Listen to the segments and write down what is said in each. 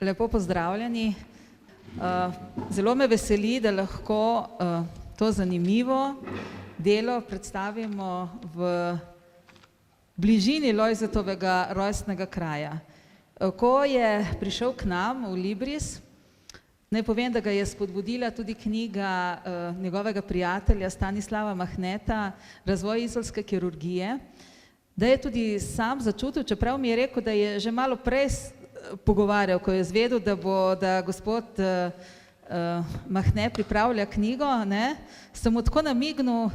Lepo pozdravljeni. Zelo me veseli, da lahko to zanimivo delo predstavimo v bližini Lojzetovega rojstnega kraja. Ko je prišel k nam v Libris, naj povem, da ga je spodbudila tudi knjiga njegovega prijatelja Stanislava Mahneta Razvoj izolske kirurgije, da je tudi sam začutil, čeprav mi je rekel, da je že malo prej pogovarjal, ko je zvedel, da gospod Mahne pripravlja knjigo, sem mu tako namignil,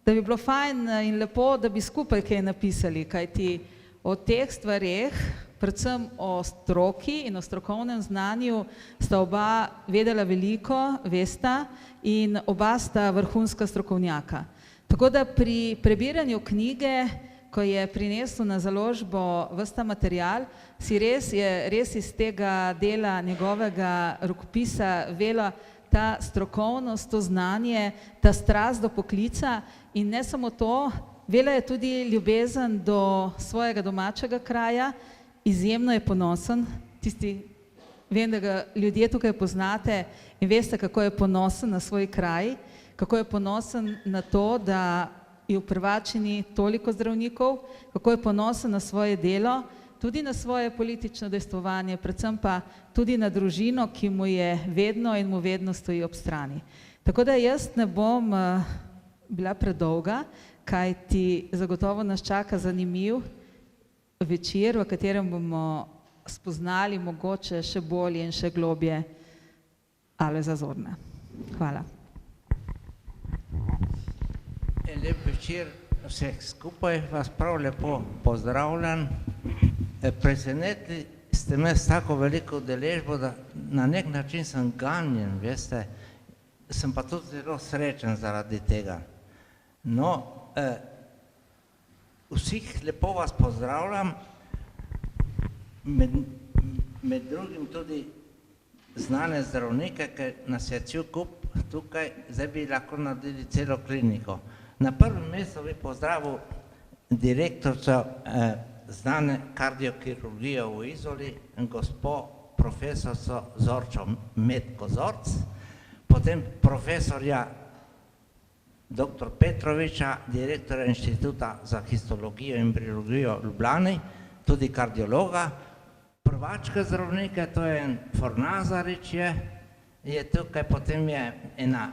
da bi bilo fajn in lepo, da bi skupaj kaj napisali, kajti o teh stvareh, predvsem o stroki in o strokovnem znanju, sta oba vedela veliko, vesta, in oba sta vrhunska strokovnjaka. Tako da pri prebiranju knjige, ko je prinesel na založbo ves ta material, je res iz tega dela njegovega rokopisa vela ta strokovnost, to znanje, ta strast do poklica in ne samo to, vela je tudi ljubezen do svojega domačega kraja, izjemno je ponosen, vem, da ga ljudje tukaj poznate in veste, kako je ponosen na svoj kraj, kako je ponosen na to, da je v Prvačini toliko zdravnikov, kako je ponosen na svoje delo, tudi na svoje politično dejstvovanje, predvsem pa tudi na družino, ki mu je vedno in mu vedno stoji ob strani. Tako da jaz ne bom bila predolga, kajti zagotovo nas čaka zanimiv večer, v katerem bomo spoznali mogoče še bolje in še globje Alojza Zorna. Hvala. Lep večer vseh skupaj, vas prav lepo pozdravljam. Presenetili ste me s tako veliko udeležbo, da na nek način sem ganjen, veste, sem pa tudi zelo srečen zaradi tega. No, vseh lepo vas pozdravljam, med drugim tudi znane zdravnike, ker nas je cel kup tukaj, zdaj bi lahko naredili celo kliniko. Na prvem mestu bi pozdravil direktorico znane kardiokirurgije v Izoli, gospo profesorico Zorčo Metko Zorc, potem profesorja dr. Petroviča, direktorja Inštituta za histologijo in embriologijo v Ljubljani, tudi kardiologa, prvačke zdravnike, to je en Fornazarič je tukaj, potem je ena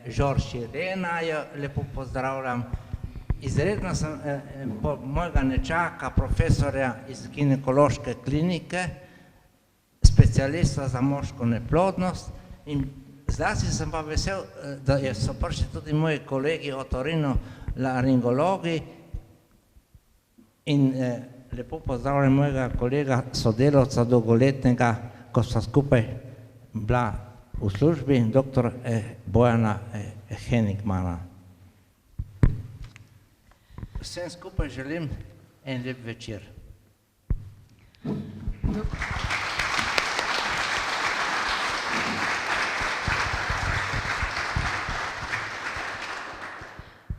Žorž Irena, jo lepo pozdravljam. Izredno sem mojega nečaka, profesorja iz ginekološke klinike, specialista za moško neplodnost in zlasti sem pa vesel, da so prišli tudi moji kolegi otorinolaringologi in lepo pozdravljam mojega kolega sodelavca dolgoletnega, ko sta skupaj bila v službi, dr. Bojana Henigmana. Vsem skupaj želim en lep večer.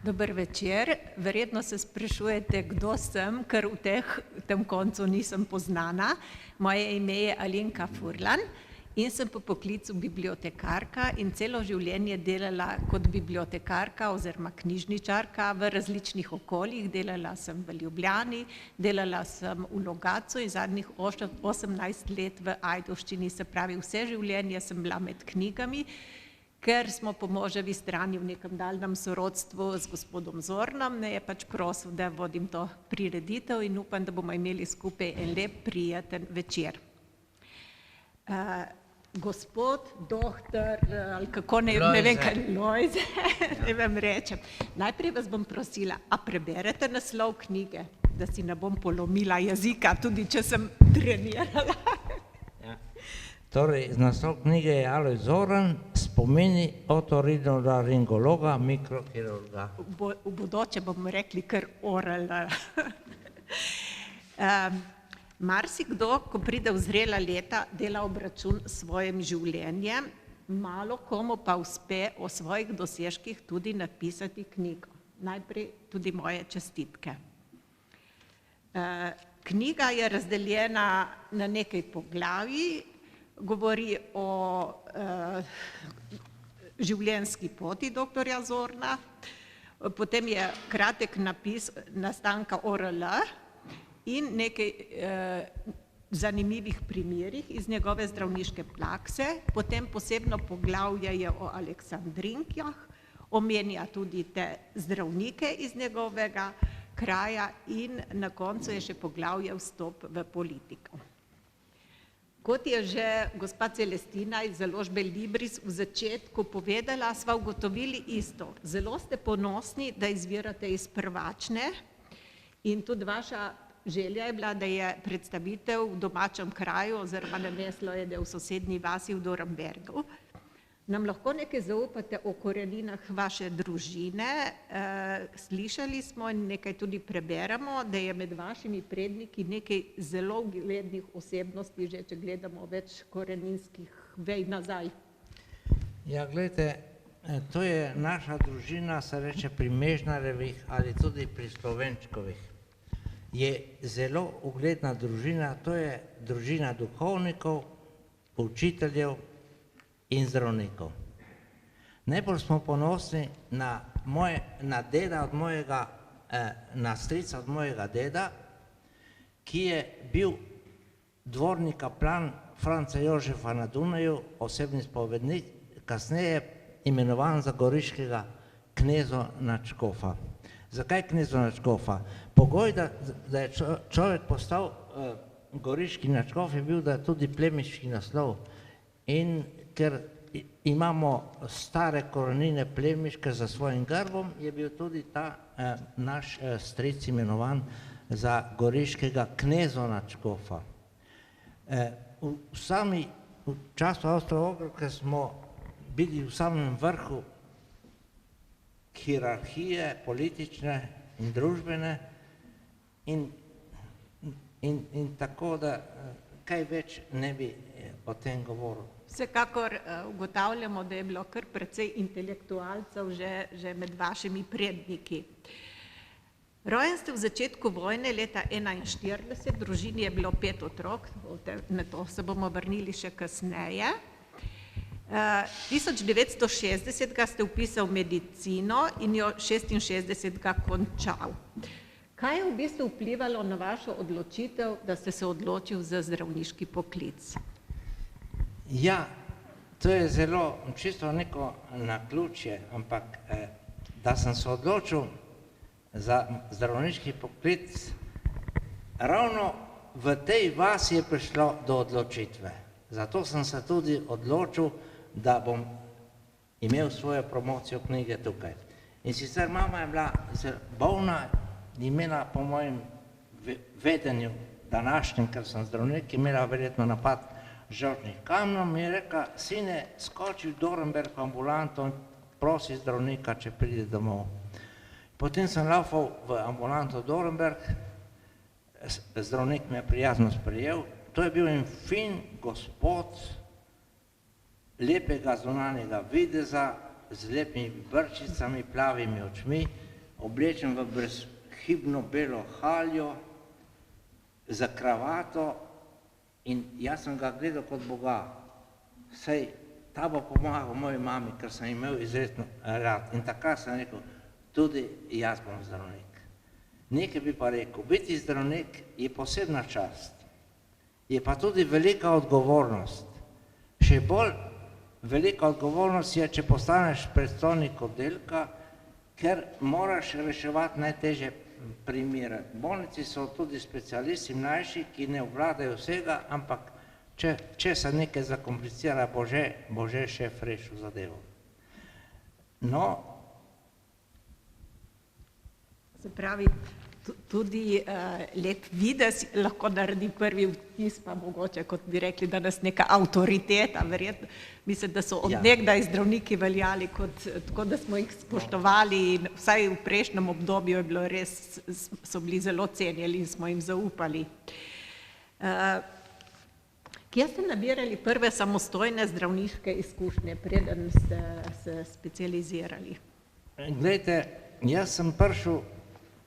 Dober večer. Verjetno se sprašujete, kdo sem, ker v tem koncu nisem poznana. Moje ime je Alenka Furlan in sem po poklicu bibliotekarka in celo življenje delala kot bibliotekarka oziroma knjižničarka v različnih okoljih. Delala sem v Ljubljani, delala sem v Logatcu in zadnjih 18 let v Ajdovščini, se pravi vse življenje sem bila med knjigami, ker smo po moževi strani v nekem daljnem sorodstvu z gospodom Zornom, me je pač prosil, da vodim to prireditev in upam, da bomo imeli skupaj en lep, prijeten večer. Gospod, doktor, ali kako ne vem kaj, Lojze, ne vem rečem. Najprej vas bom prosila, a preberete naslov knjige, da si ne bom polomila jezika, tudi če sem trenirala. Torej, naslov knjige je Alojz Zorn, Spomini otorinolaringologa, mikrokirurga. V bodoče bomo rekli kar oral. Marsikdo, ko pride v zrela leta, dela obračun s svojim življenjem, malo komu pa uspe o svojih dosežkih tudi napisati knjigo. Najprej tudi moje čestitke. Knjiga je razdeljena na nekaj poglavij, govori o življenjski poti doktorja Zorna, potem je kratek napis nastanka ORL in nekaj zanimivih primerih iz njegove zdravniške prakse, potem posebno poglavje je o Aleksandrinkah, omenja tudi te zdravnike iz njegovega kraja in na koncu je še poglavje vstop v politiko. Kot je že gospa Celestina iz založbe Libris v začetku povedala, sva ugotovili isto. Zelo ste ponosni, da izvirate iz Prvačne in tudi vaša želja je bila, da je predstavitev v domačem kraju oziroma naneslo je, da je v sosednji vasi v Dornbergu. Nam lahko nekaj zaupate o koreninah vaše družine? Slišali smo in nekaj tudi preberemo, da je med vašimi predniki nekaj zelo uglednih osebnosti, že če gledamo več koreninskih vej nazaj. Ja, gledajte, to je naša družina, se reče pri Mežnarjevih ali tudi pri Slovenčkovih. Je zelo ugledna družina, to je družina duhovnikov, učiteljev in zdravnikov. Najbolj smo ponosni na deda od mojega, na strica od mojega deda, ki je bil dvorni kaplan Franca Jožefa na Dunaju, osebni spovednik, kasneje imenovan za goriškega knezo nadškofa. Zakaj knezo nadškofa? Pogoj, da je človek postal goriški nadškof, je bil, da je tudi plemiški naslov. In ker imamo stare korenine plemiške za svojim grbom, je bil tudi ta naš stric imenovan za goriškega knezo nadškofa. V času Avstro-Ogrske smo bili v samem vrhu hierarhije, politične in družbene in tako, da kaj več ne bi o tem govoril. Vsekakor ugotavljamo, da je bilo kar precej intelektualcev že med vašimi predniki. Rojen ste v začetku vojne leta 1941, v družini je bilo 5 otrok, na to se bomo vrnili še kasneje. 1960 ste vpisal medicino in jo 66 končal. Kaj je v bistvu vplivalo na vašo odločitev, da ste se odločil za zdravniški poklic? Ja, to je zelo čisto neko naključje, ampak da sem se odločil za zdravniški poklic, ravno v tej vasi je prišlo do odločitve. Zato sem se tudi odločil, da bom imel svojo promocijo knjige tukaj. In sicer mama je bila bolna, imela po mojem vedenju današnjem, ker sem zdravnik, imela verjetno napad žolčnih kamnov, mi je rekla, sine, skoči v Dornberg ambulanto in prosi zdravnika, če pride domov. Potem sem laufal v ambulanto Dornberg, zdravnik me je prijazno sprejel, to je bil en fin gospod, lepega zunanjega videza, z lepimi brčicami, plavimi očmi, oblečen v brezhibno belo haljo, za kravato in jaz sem ga gledal kot Boga. Saj ta bo pomagal moji mami, ker sem imel izredno rad. In takrat sem rekel, tudi jaz bom zdravnik. Nekaj bi pa rekel, biti zdravnik je posebna čast, je pa tudi velika odgovornost. Še bolj velika odgovornost je, če postaneš predstojnik oddelka, ker moraš reševati najtežje primere. V bolnici so tudi specialisti mlajši, ki ne obvladajo vsega, ampak če se nekaj zakomplicira, bo že šef rešil zadevo. No, se pravi, tudi lep videz lahko naredi prvi vtis, pa mogoče, kot bi rekli, da nas neka avtoriteta, verjetno. Mislim, da so od nekdaj zdravniki veljali, tako da smo jih spoštovali in vsaj v prejšnjem obdobju je bilo res, so bili zelo cenjeni in smo jim zaupali. Kje ste nabirali prve samostojne zdravniške izkušnje, preden ste se specializirali? Glejte, jaz sem prišel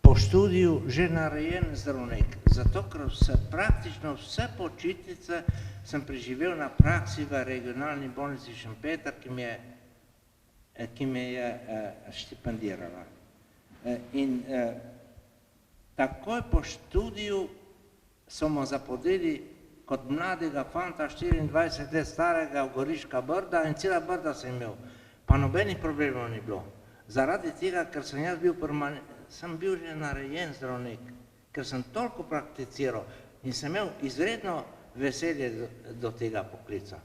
po po študiju že narejen zdravnik, zato ker praktično vse počitnice sem preživel na praksi v regionalni bolnici Šempeter, ki me je štipendirala. In takoj po študiju so mu zapodeli kot mladega fanta, 24 let starega, v Goriška Brda in cela Brda sem imel, pa nobenih problemov ni bilo. Zaradi tega, ker sem jaz sem bil že narejen zdravnik, ker sem toliko prakticiral in sem imel izredno veselje do tega poklica.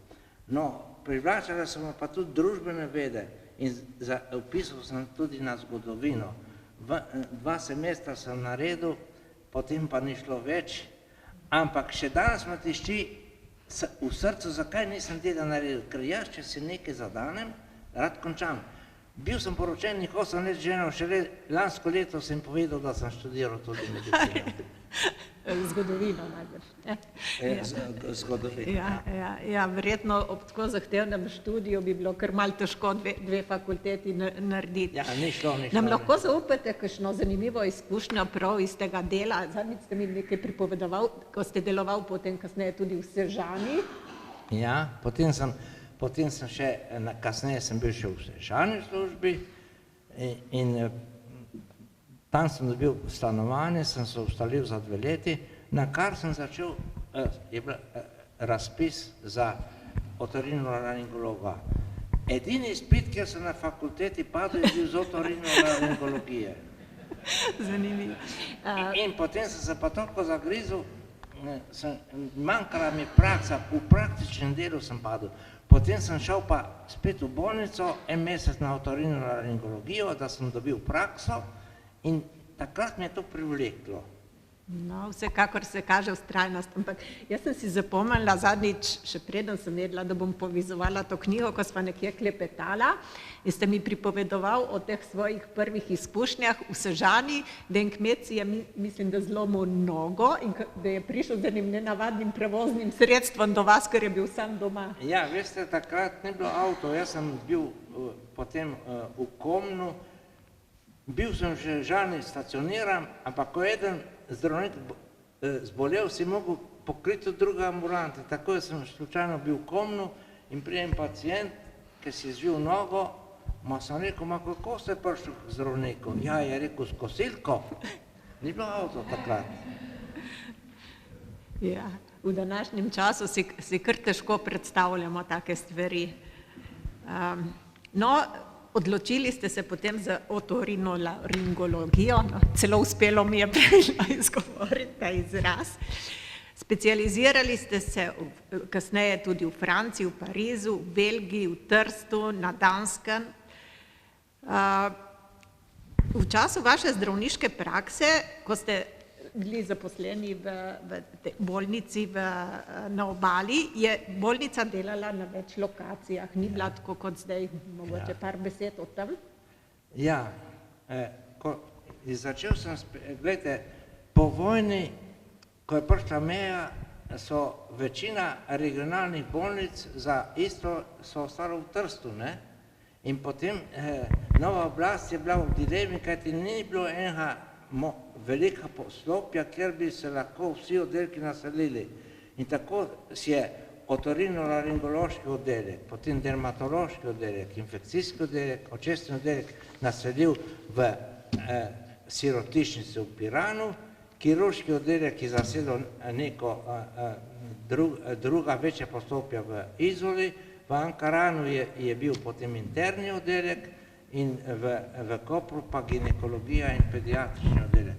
No, privlačale so me pa tudi družbene vede in vpisal sem tudi na zgodovino. 2 semestra sem naredil, potem pa ni šlo več, ampak še danes me tišči v srcu, zakaj nisem tega naredil, ker jaz, če si nekaj zadanem, rad končam. Bil sem poročenih 8 let žena, šele lansko leto sem povedal, da sem študiral tudi medicino. Zgodovino najbrž. Zgodovino. Ja, verjetno ob tako zahtevnem študiju bi bilo kar malo težko dve fakulteti narediti. Ja, ni šlo. Nam lahko zaupate kakšno zanimivo izkušnjo prav iz tega dela? Zadnjič ste mi nekaj pripovedoval, ko ste deloval potem kasneje tudi v Sežani. Ja, potem sem še, kasneje sem bil še v Sežani službi in tam sem dobil stanovanje, sem se ustalil za 2 leti, na kar sem začel, je bil razpis za otorinolaringologa. Edini izpit, kjer sem na fakulteti padel, je bil z otorinolaringologije. Zanimivo. In potem sem se pa toliko zagrizel, manjkala mi praksa, v praktičnem delu sem padel. Potem sem šel pa spet v bolnico, 1 mesec na otorinolaringologijo, da sem dobil prakso in takrat me je to privleklo. No, vsekakor se kaže vztrajnost, ampak jaz sem si zapomnila zadnjič, še preden sem vedela, da bom povezovala to knjigo, ko sva nekje klepetala in ste mi pripovedoval o teh svojih prvih izkušnjah v Sežani, da en kmet si je, mislim, da zlomil nogo in da je prišel z enim nenavadnim prevoznim sredstvom do vas, ker je bil sam doma. Ja, veste, takrat ni bilo avto, jaz sem bil potem v Komnu, bil sem že Sežani stacioniran, ampak ko eden zdravnik zbolel, si mogel pokriti druge ambulante. Tako sem slučajno bil v Komnu in prijem pacijent, ki si zvil nogo, sem rekel, kako ste prišli k zdravniku? Ja, je rekel, s kosilko. Ni bilo avto takrat. Ja, v današnjem času si kar težko predstavljamo take stvari. No, odločili ste se potem za otorinolaringologijo, celo uspelo mi je pravilno izgovoriti ta izraz. Specializirali ste se kasneje tudi v Franciji, v Parizu, v Belgiji, v Trstu, na Danskem. V času vaše zdravniške prakse, ko ste bili zaposleni v bolnici na Obali, je bolnica delala na več lokacijah, ni bila tako kot zdaj, mogoče par besed o tem? Ja, začel sem, gledajte, po vojni, ko je prišla meja, so večina regionalnih bolnic za isto so ostalo v Trstu, ne? In potem nova oblast je bila v dilemi, kajti ni bilo enega velika poslopja, kjer bi se lahko vsi oddelki naselili. In tako si je otorinolaringološki oddelek, potem dermatološki oddelek, infekcijski oddelek, očesni oddelek naselil v sirotišnici v Piranu, kirurški oddelek je zasedel neko druga večja poslopja v Izoli, v Ankaranu je bil potem interni oddelek in v Kopru pa ginekologija in pediatrični oddelek.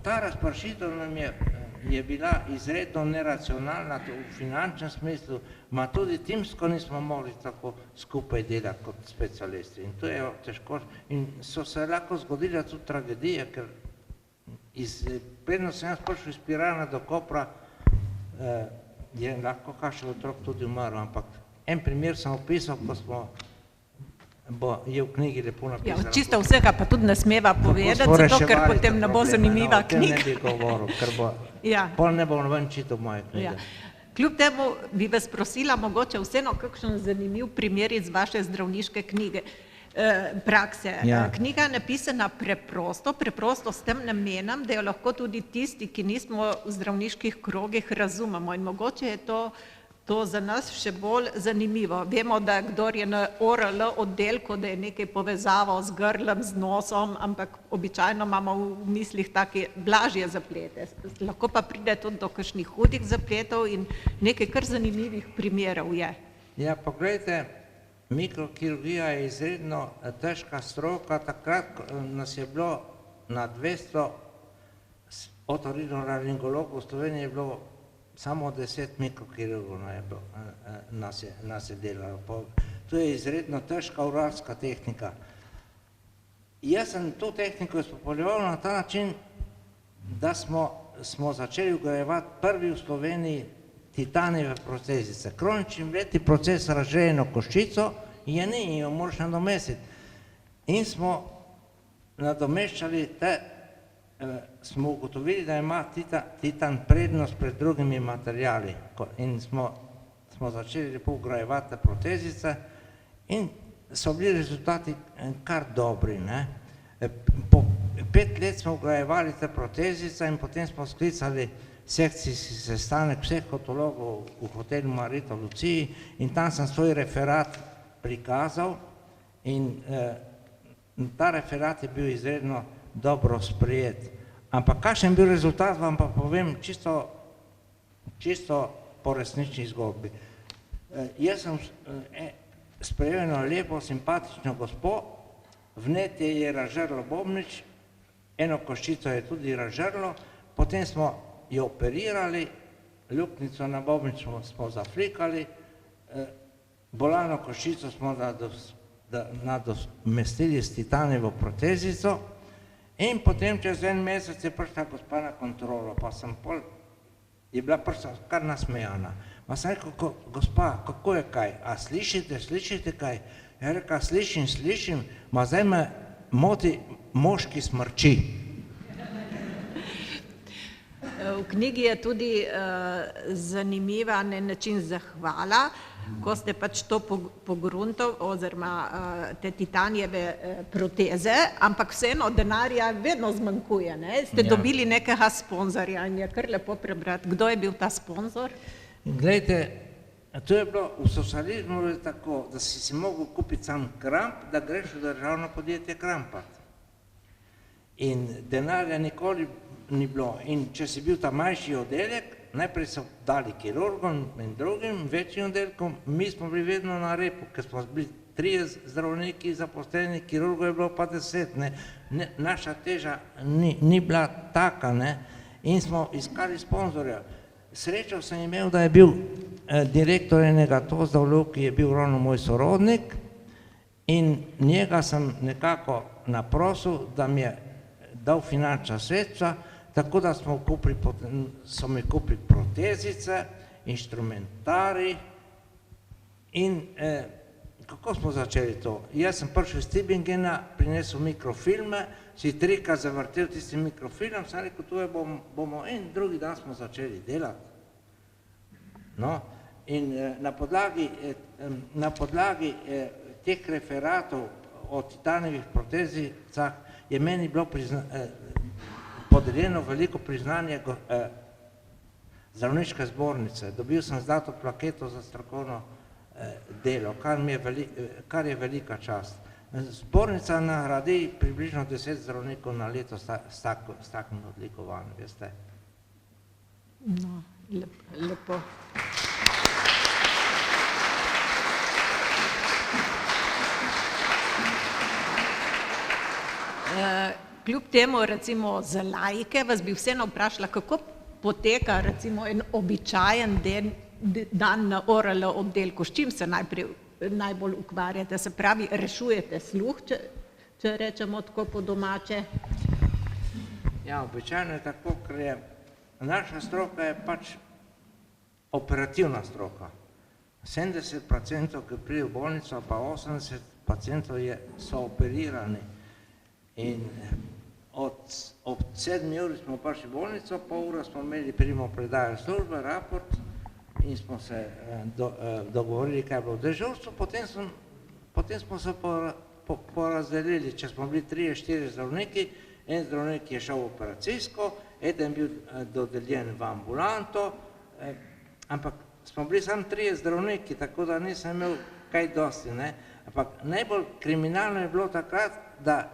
Ta razpršitev nam je bila izredno neracionalna v finančnem smislu, ma tudi timsko nismo mogli tako skupaj delati kot specialisti. In to je težko. In so se lahko zgodile tudi tragedije, ker predno sem jaz prišel iz Pirana do Kopra, je lahko kakšen otrok tudi umrl, ampak en primer sem opisal, ko je v knjigi lepo napisano. Ja, čisto vsega pa tudi ne smeva povedati, zato ker potem ne bo zanimiva knjiga. O tem ne bi govoril, ker pol ne bo noben čital moje knjige. Kljub temu bi vas prosila mogoče vseeno kakšen zanimiv primer iz vaše zdravniške knjige. prakse. Ja. Knjiga je napisana preprosto s tem namenom, da jo lahko tudi tisti, ki nismo v zdravniških krogih, razumemo. In mogoče je to za nas še bolj zanimivo. Vemo, da kdor je na ORL oddelku, da je nekaj povezavo z grlem, z nosom, ampak običajno imamo v mislih take blažje zaplete. Lahko pa pride tudi do kakšnih hudih zapletov in nekaj kar zanimivih primerov je. Ja, pogledajte, mikrokirurgija je izredno težka stroka. Takrat nas je bilo na 200 otorinolaringologov v Sloveniji je bilo samo 10 mikrokirurgov nas je delalo. To je izredno težka uralska tehnika. Jaz sem to tehniko izpopolnjeval na ta način, da smo začeli vgrajevati prvi v Sloveniji titanijeve protezice. Kronični vletni proces razžeje eno koščico in je ni, in jo moraš nadomestiti. In smo nadomeščali smo ugotovili, da ima titan prednost pred drugimi materijali in smo začeli lepo vgrajevati te protezice in so bili rezultati kar dobri. Po 5 let smo vgrajevali te protezice in potem smo sklicali sekcijski sestanek vseh otologov v hotelu Marito v Luciji in tam sem svoj referat prikazal in ta referat je bil izredno dobro sprejet. Ampak kakšen bil rezultat, vam pa povem čisto po resnični zgodbi. Jaz sem sprejel eno lepo, simpatično gospo, vnetje je razžrlo bobnič, eno koščico je tudi razžrlo, potem smo jo operirali, luknjico na bobnič smo zaflikali, bolano koščico smo nadomestili s titanijevo protezico. In potem čez en mesec je prišla gospa na kontrolo, pa je bila prišla kar nasmejana. Pa sem rekel, gospa, kako je kaj, a slišite kaj? Je rekla, slišim, ma zdaj me moti moški smrči. V knjigi je tudi zanimiva način zahvala, ko ste pač to pogruntali, oziroma te titanijeve proteze, ampak vseeno denarja vedno zmanjkuje. Ste dobili nekega sponzorja in je kar lepo prebrati. Kdo je bil ta sponzor? Glejte, to je bilo v socializmu tako, da si mogel kupiti sam kramp, da greš v državno podjetje krampati. In denarja nikoli ni bilo. In če si bil ta manjši oddelek, najprej so dali kirurgom in drugim večjim oddelkom, mi smo bili vedno na repu, ker smo bili 3 zdravniki zaposleni, kirurgov je bilo pa 10. Naša teža ni bila taka in smo iskali sponzorja. Srečo sem imel, da je bil direktor enega Tozdavlju, ki je bil ravno moj sorodnik in njega sem nekako naprosil, da mi je dal finančna sredstva, tako da so mi kupili protezice, inštrumentari in kako smo začeli to? Jaz sem prišel iz Tübingena, prinesel mikrofilme, si 3krat zavrtel tisti mikrofilm, sem rekel, tu bomo in drugi dan smo začeli delati. No, in na podlagi teh referatov o titanijevih protezicah je meni bilo podeljeno veliko priznanje zdravniške zbornice. Dobil sem zlato plaketo za strokovno delo, kar je velika čast. Zbornica nagradi približno 10 zdravnikov na leto s takim odlikovanjem, veste. No, lepo. Kljub temu, recimo, za laike vas bi vseeno vprašala, kako poteka, recimo, en običajen dan na ORL oddelku, s čim se najbolj ukvarjate, se pravi, rešujete sluh, če rečemo tako po domače? Ja, običajno je tako, ker je naša stroka je pač operativna stroka. 70%, ki pride v bolnico, pa 80% so operirani. In ob 7 uri smo prišli v bolnico, pol ura smo imeli primo predajo službe, raport in smo se dogovorili, kaj je bilo v dežurstvu, potem smo se porazdelili, če smo bili 3-4 zdravniki, en zdravnik je šel v operacijsko, eden bil dodeljen v ambulanto, ampak smo bili samo 3 zdravniki, tako da nisem imel kaj dosti, ne. Ampak najbolj kriminalno je bilo takrat, da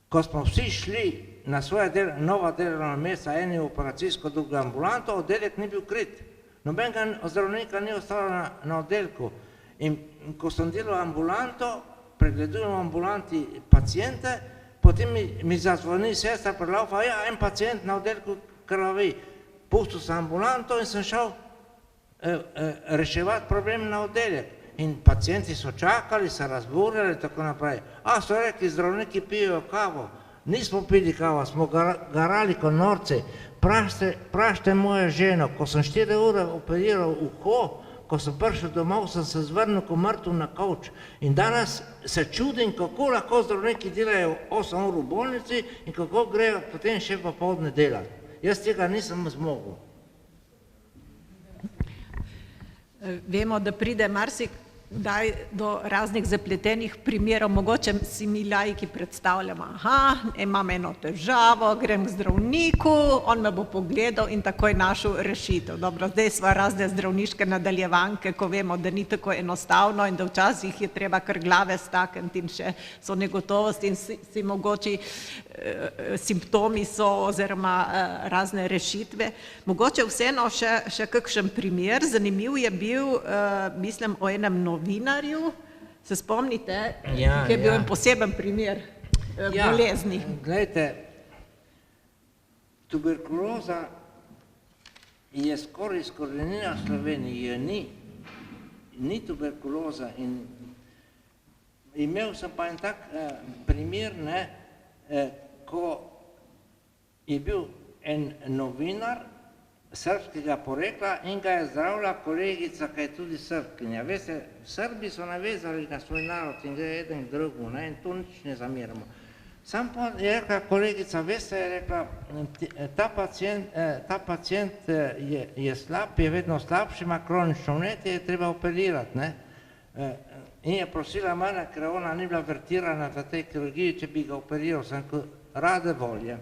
ko smo vsi šli na svoja nova delovna mesta, eni v operacijsko, drugi v ambulanto, oddelek ni bil krit. Nobenega zdravnika ni ostalo na oddelku. In ko sem delal ambulanto, pregledujem v ambulanti pacijente, potem mi zazvoni sestra prelaufa, ja, en pacijent na oddelku krvavi. Pustil sem ambulanto in sem šel reševati problem na oddelek. In pacijenti so čakali, se razburjali in tako naprej. A so rekli, zdravniki pijejo kavo. Nismo pili kavo, smo garali kot norci. Prašte mojo ženo, ko sem 4 ure operiral uho, ko sem prišel domov, sem se zvrnil kot mrtev na kavč. In danes se čudim, kako lahko zdravniki delajo 8 ur v bolnici in kako grejo potem še popoldne delati. Jaz tega nisem zmogel. Vemo, da pride marsikdaj do raznih zapletenih primerov, mogoče si mi laiki predstavljamo, aha, imam eno težavo, grem k zdravniku, on me bo pogledal in takoj našel rešitev. Dobro, zdaj sva razne zdravniške nadaljevanke, ko vemo, da ni tako enostavno in da včasih je treba kar glave stakniti in še so negotovosti in si mogoči simptomi so oziroma razne rešitve. Mogoče vseeno še kakšen primer, zanimiv je bil, mislim, o enem novinarju, se spomnite, ki je bil en poseben primer bolezni. Glejte, tuberkuloza je skoraj izkoreninila v Sloveniji, ni tuberkuloza in imel sem pa en tak primer, ko je bil en novinar srbskega porekla in ga je zdravila kolegica, ki je tudi Srbkinja. Veste, Srbi so navezali na svoj narod in gre eden k drugu, in to nič ne zamiramo. Sam pa je rekla kolegica, veste, je rekla, ta pacient je slab, je vedno slabši, ima kronično vnetje, je treba operirati, in je prosila mene, ker ona ni bila vertirana v tej kirurgiji, če bi ga operiral, sem rade volje.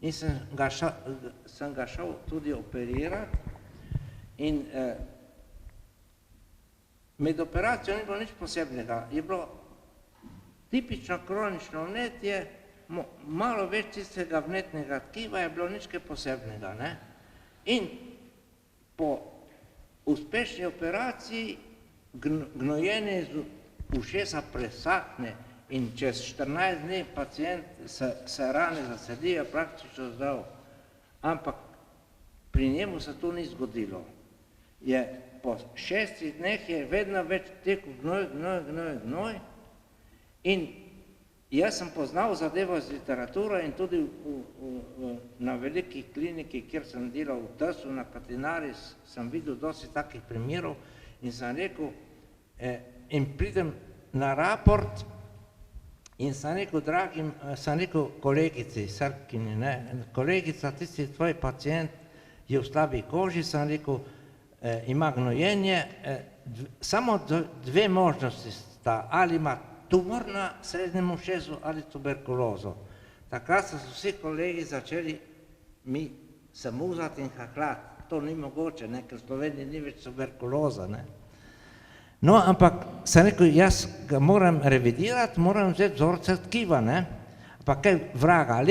In sem ga šel tudi operirati in med operacijo ni bilo nič posebnega. Je bilo tipično kronično vnetje, malo več tistega vnetnega tkiva, je bilo nič kaj posebnega. In po uspešni operaciji gnojenje iz ušesa presahne in čez 14 dni pacient se rane zasedijo, praktično zdrav. Ampak pri njemu se to ni zgodilo. Po 6 dneh je vedno več tekel gnoj in jaz sem poznal zadevo z literaturo in tudi na veliki kliniki, kjer sem delal v Trstu, na Katinari, sem videl dosti takih primerov in sem rekel, in pridem na raport in sem rekel kolegici, Srbkini, kolegica, tisti tvoj pacient je v slabi koži, sem rekel, ima gnojenje, samo 2 možnosti sta, ali ima tumor na srednjem ušesu ali tuberkulozo. Takrat so vsi kolegi začeli mi se muzati in haklati, to ni mogoče, ker v Sloveniji ni več tuberkuloza. No, ampak sem rekel, jaz ga moram revidirati, moram vzeti vzorce tkiva, ampak kaj vraga,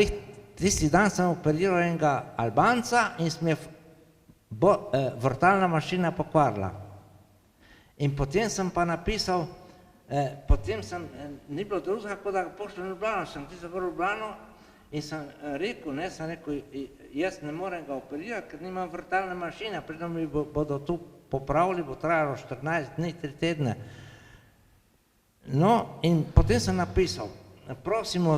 tisti dan sem operiral enega Albanca in sem je vrtalna mašina pokvarila. In potem sem pa napisal, ni bilo drugega, kot da ga pošljem v Ljubljano, sem tisel v Ljubljano in sem rekel, jaz ne morem ga operirati, ker nimam vrtalne mašine, predem mi bodo tu popravili, bo trajalo 14 dni, 3 tedne. No, in potem sem napisal, prosimo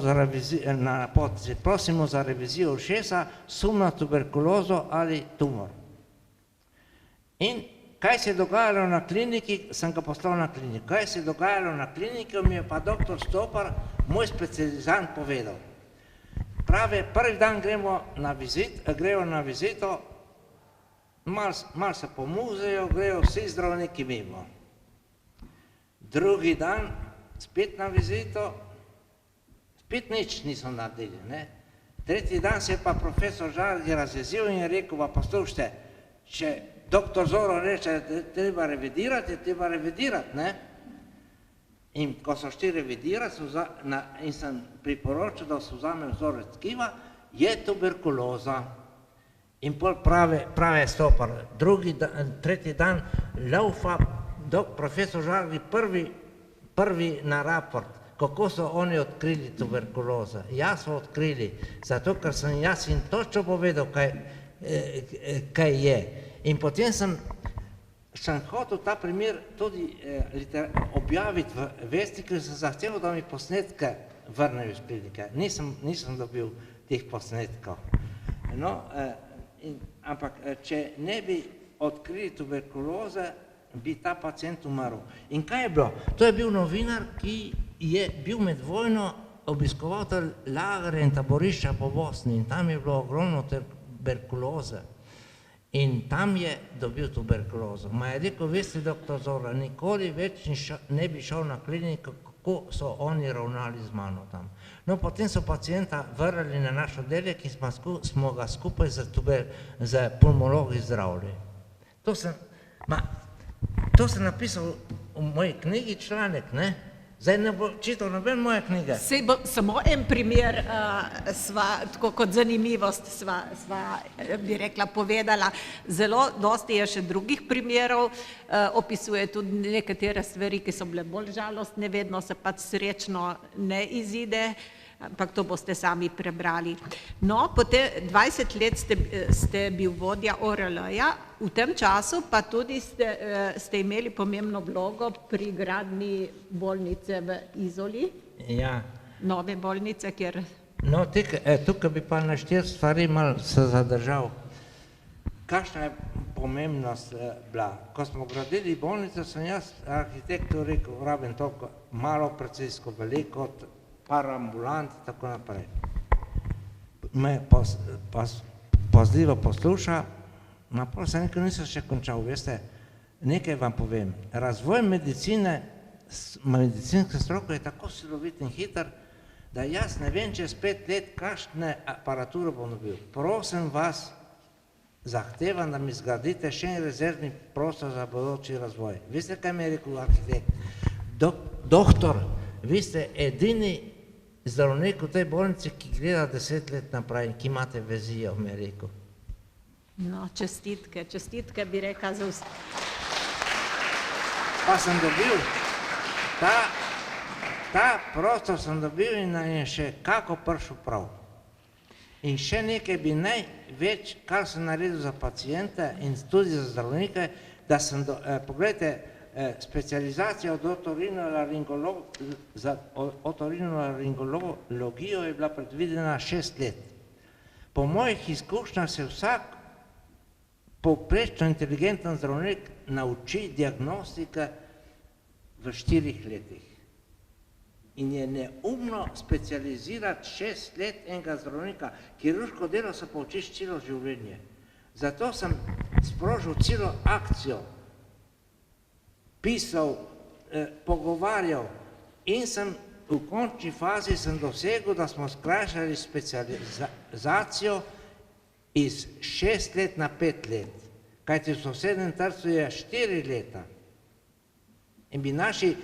za revizijo ušesa, sum na tuberkulozo ali tumor. In kaj se je dogajalo na kliniki, sem ga poslal na kliniko. Kaj se je dogajalo na kliniki, mi je pa doktor Stopar, moj specializant, povedal. Pravi, prvi dan grejo na vizito, malo se pomuzejo, grejo vsi zdravniki mimo. Drugi dan spet na vizito, spet nič niso naredili. Ne? Tretji dan se je pa profesor Žargi razjezil in je rekel, pa poslušajte, če doktor Zoro reče, da je treba revidirati, ne? In ko so šli revidirati in sem priporočil, da se vzame vzorec tkiva, je tuberkuloza. In pol prave stopar. Tretji dan laufa profesor Žargi prvi na raport, kako so oni odkrili tuberkulozo. Jaz so odkrili, zato ker sem jaz jim točno povedal, kaj je. In potem sem hotel ta primer tudi objaviti v Vesti, ker sem zahteval, da mi posnetke vrnejo iz klinike. Nisem dobil teh posnetkov. No, ampak če ne bi odkrili tuberkuloze, bi ta pacient umrl. In kaj je bilo? To je bil novinar, ki je bil med vojno obiskoval lagre in taborišča po Bosni in tam je bilo ogromno tuberkuloze. In tam je dobil tuberkulozo. Ma je rekel, veste, doktor Zora, nikoli več ne bi šel na kliniko, kako so oni ravnali z mano tam. No, potem so pacienta vrnili na naš oddelek in smo ga skupaj z pulmologi zdravili. To sem napisal v moji knjigi članek, ne? Zdaj ne bo čital noben moje knjige. Samo en primer tako kot zanimivost sva, bi rekla, povedala. Zelo dosti je še drugih primerov, opisuje tudi nekatere stvari, ki so bile bolj žalostne, vedno se pač srečno ne izide, ampak to boste sami prebrali. No, potem 20 let ste bil vodja ORL-ja, v tem času pa tudi ste imeli pomembno vlogo pri gradnji bolnice v Izoli. Ja. Nove bolnice, kjer... No, tukaj bi pa na 4 stvari malo se zadržal. Kakšna je pomembnost bila? Ko smo gradili bolnico, sem jaz arhitektu rekel, rabim toliko malo precijsko veliko, par ambulant in tako naprej. Me pazljivo posluša, na pol se nekaj nisem še končal, veste, nekaj vam povem. Razvoj medicinske stroke je tako silovit in hiter, da jaz ne vem čez 5 let, kakšne aparature bom dobil. Prosim vas, zahtevam, da mi zgradite še en rezervni prostor za bodoči razvoj. Veste, kaj mi je rekel arhitekt? Doktor, vi ste edini zdravnik v tej bolnici, ki gleda 10 let naprej in ki imate vizijo, mi je rekel. No, čestitke bi rekla za vse. Pa sem dobil, ta prostor sem dobil in je še kako prišel prav. In še nekaj bi največ, kar sem naredil za pacijente in tudi za zdravnike, da sem, pogledajte, specializacija za otorinolaringologijo je bila predvidena 6 let. Po mojih izkušnjah se vsak povprečno inteligenten zdravnik nauči diagnostike v 4 letih. In je neumno specializirati 6 let enega zdravnika. Kirurško delo se poučiš celo življenje. Zato sem sprožil celo akcijo, pisal, pogovarjal in sem v končni fazi dosegel, da smo skrajšali specializacijo iz 6 let na 5 let, kajti v sosednjem Trstu je 4 leta. In bi naši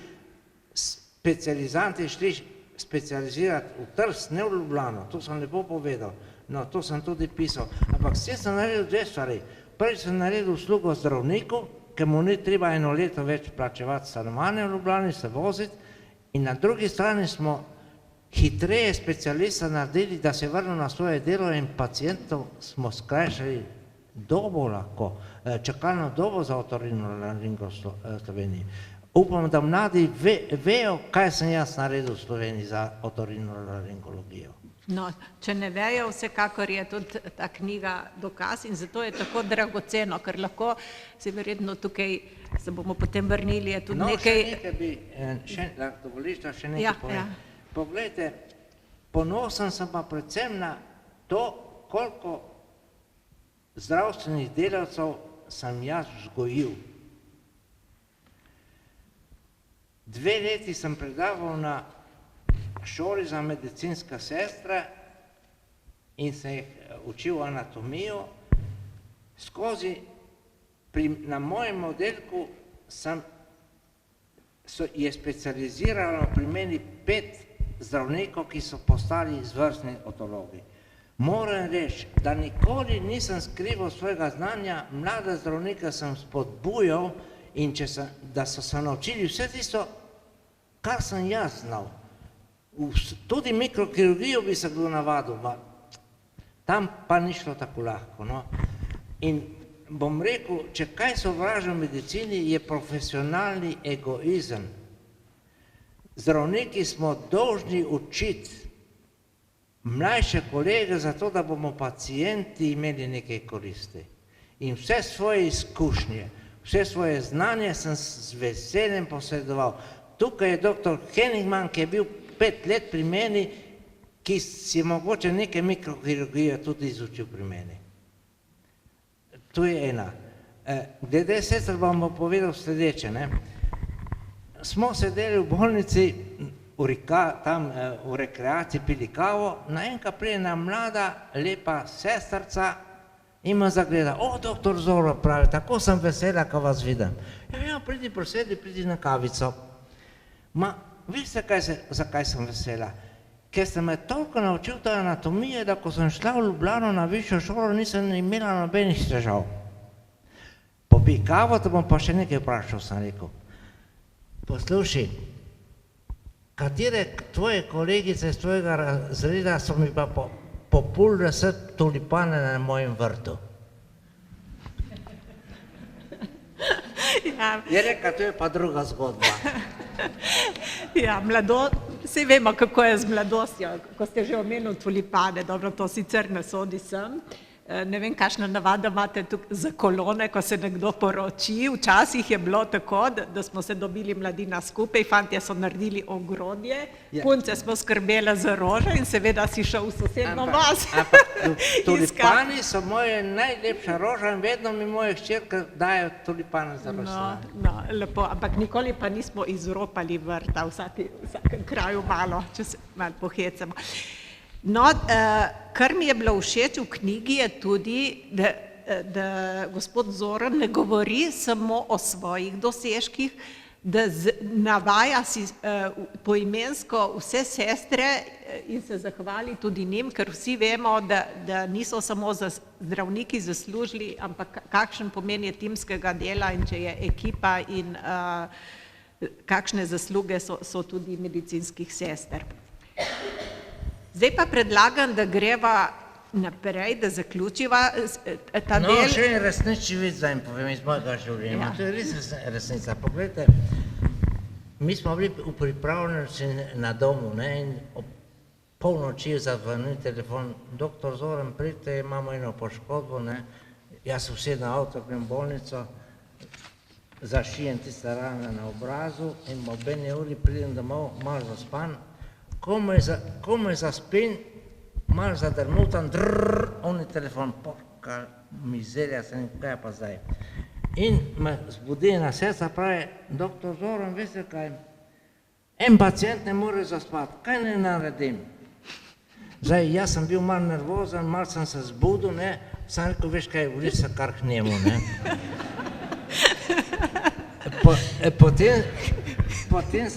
specializanti šli specializirati v Trst, ne v Ljubljano, to sem lepo povedal, no to sem tudi pisal, ampak s tem sem naredil 2 stvari. Prvi sem naredil uslugo zdravniku, ker mu ni treba 1 leto več plačevati stanovanje v Ljubljani, se voziti, in na drugi strani smo hitreje specialista naredili, da se vrnil na svoje delo in pacientov smo skrajšali dobo lahko, čakalno dobo za otorinolaringo v Sloveniji. Upam, da mladi vejo, kaj sem jaz naredil v Sloveniji za otorinolaringologijo. No, če ne vejo, vsekakor je tudi ta knjiga dokaz in zato je tako dragoceno, ker lahko se verjetno tukaj, se bomo potem vrnili, je tudi nekaj... No, še nekaj bi, dovoliš, da še nekaj povem. Poglejte, ponosen sem pa predvsem na to, koliko zdravstvenih delavcev sem jaz vzgojil. 2 leti sem predaval na šoli za medicinska sestra in se jih učil anatomijo. Na mojem oddelku je specializiralo pri meni 5 zdravnikov, ki so postali izvrstni otologi. Moram reči, da nikoli nisem skrival svojega znanja, mlade zdravnike sem spodbujal in da so se naučili vse tisto, kar sem jaz znal. Tudi mikrokirurgijo bi se kdo navadil, tam pa ni šlo tako lahko. No. In bom rekel, če kaj sovražim v medicini, je profesionalni egoizem. Zdravniki smo dolžni učiti mlajše kolege zato, da bomo pacienti imeli nekaj koristi. In vse svoje izkušnje, vse svoje znanje sem z veseljem posredoval. Tukaj je dr. Henigman, ki je bil 5 let pri meni, ki si mogoče nekaj mikrokirurgije tudi izučil pri meni. To je ena. Glede sester bom povedal sledeče. Smo sedeli v bolnici, tam v rekreaciji pili kavo, naenkrat pride ena mlada, lepa sestrca in me zagleda. O, doktor Zoro, pravi, tako sem vesela, ko vas vidim. Ja, pridi prosedi, pridi na kavico. Veste, zakaj sem vesela? Ker ste me toliko naučil te anatomije, da ko sem šla v Ljubljano na višjo šolo, nisem imela nobenih težav. Popij kavo, te bom pa še nekaj vprašal, sem rekel. Poslušaj, katere tvoje kolegice iz tvojega razreda so mi pa populile vse tulipane na mojem vrtu? Je rekel, to je pa druga zgodba. Ja, saj vemo, kako je z mladostjo, ko ste že omenili tulipane, dobro, to sicer ne sodi sem. Ne vem, kakšna navada imate tukaj za kolone, ko se nekdo poroči. Včasih je bilo tako, da smo se dobili mladina skupaj, fantje so naredili ogrodje, punce smo skrbele za rože in seveda si šel v sosedno vas. Tulipani so moje najlepša roža in vedno mi moje hčerke dajo tulipane za rojstnodne. No, lepo, ampak nikoli pa nismo izropali vrta, v vsakem kraju malo, če se malo pohecamo. No, kar mi je bilo všeč v knjigi je tudi, da gospod Zoran ne govori samo o svojih dosežkih, da navaja si poimensko vse sestre in se zahvali tudi njim, ker vsi vemo, da niso samo zdravniki zaslužili, ampak kakšen pomen je timskega dela in če je ekipa in kakšne zasluge so tudi medicinskih sester. Zdaj pa predlagam, da greva naprej, da zaključiva ta del. No, še en resnični vic zdaj povem iz mojega življenja. To je res resnica. Poglejte, mi smo bili v pripravljenosti na domu in ob polnoči zazvoni telefon. Doktor Zoran, pridite, imamo eno poškodbo. Jaz se usedem na avto, grem v bolnico, zašijem tiste rane na obrazu in ob 1 uri pridem domov, malo zaspan. Komaj zaspim, malo zadrmutam, oni telefon, porka mizerja, se nekaj, kaj pa zdaj. In me zbudi ena sestra, pravi, doktor Zoran, veste kaj, en pacient ne more zaspati, kaj ne naredim? Zdaj, jaz sem bil malo nervozen, malo sem se zbudil, sem rekel, veš kaj, vli se kar k njemu, Potem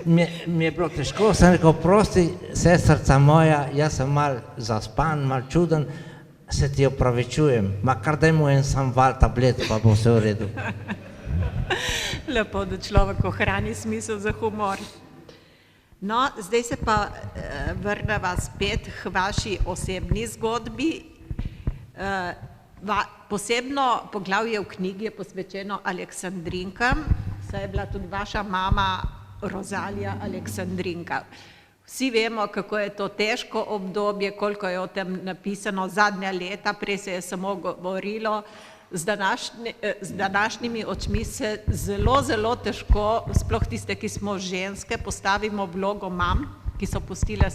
mi je bilo težko, sem rekel, prosti, sestrca moja, jaz sem malo zaspan, malo čuden, se ti opravičujem, kar daj mu en sam val tablet, pa bo vse v redu. Lepo, da človek ohrani smisel za humor. No, zdaj se pa vrneva spet k vaši osebni zgodbi. Posebno poglavje v knjigi je posvečeno Aleksandrinkam, saj je bila tudi vaša mama Rozalija Aleksandrinka. Vsi vemo, kako je to težko obdobje, koliko je o tem napisano zadnja leta, prej se je samo govorilo. Z današnjimi očmi se zelo, zelo težko, sploh tiste, ki smo ženske, postavimo vlogo mam ki so pustile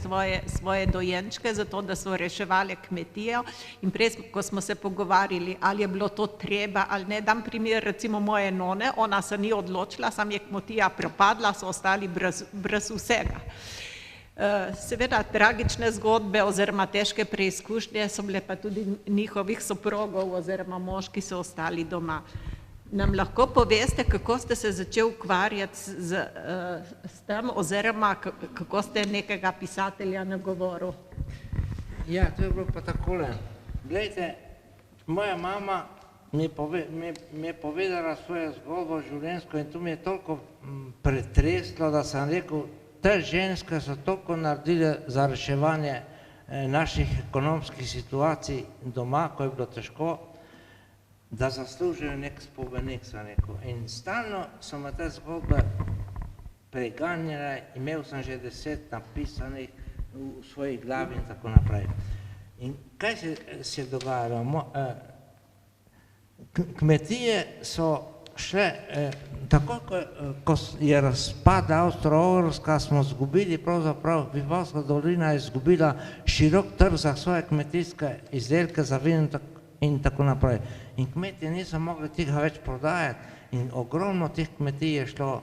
svoje dojenčke, zato da so reševali kmetijo. In prej, ko smo se pogovarjali, ali je bilo to treba ali ne, dam primer recimo moje none, ona se ni odločila, sam je kmetija propadla, so ostali brez vsega. Seveda tragične zgodbe oziroma težke preizkušnje so bile pa tudi njihovih soprogov oziroma mož, ki so ostali doma. Nam lahko poveste, kako ste se začeli ukvarjati s tem oziroma kako ste nekega pisatelja nagovoril? Ja, to je bilo pa takole. Glejte, moja mama mi je povedala svojo zgodbo življenjsko in to mi je toliko pretreslo, da sem rekel, te ženske so toliko naredile za reševanje naših ekonomskih situacij doma, ko je bilo težko, da zaslužijo nek spomenik, sem rekel. In stalno so me te zgodbe preganjale, imel sem že 10 napisanih v svoji glavi in tako naprej. In kaj se je dogajalo? Kmetije so šle, tako ko je razpad Avstro-Ogrska, smo izgubili, pravzaprav Vipavska dolina je izgubila širok trg za svoje kmetijske izdelke, za vino in tako naprej. In kmetje niso mogli tega več prodajati in ogromno teh kmetij je šlo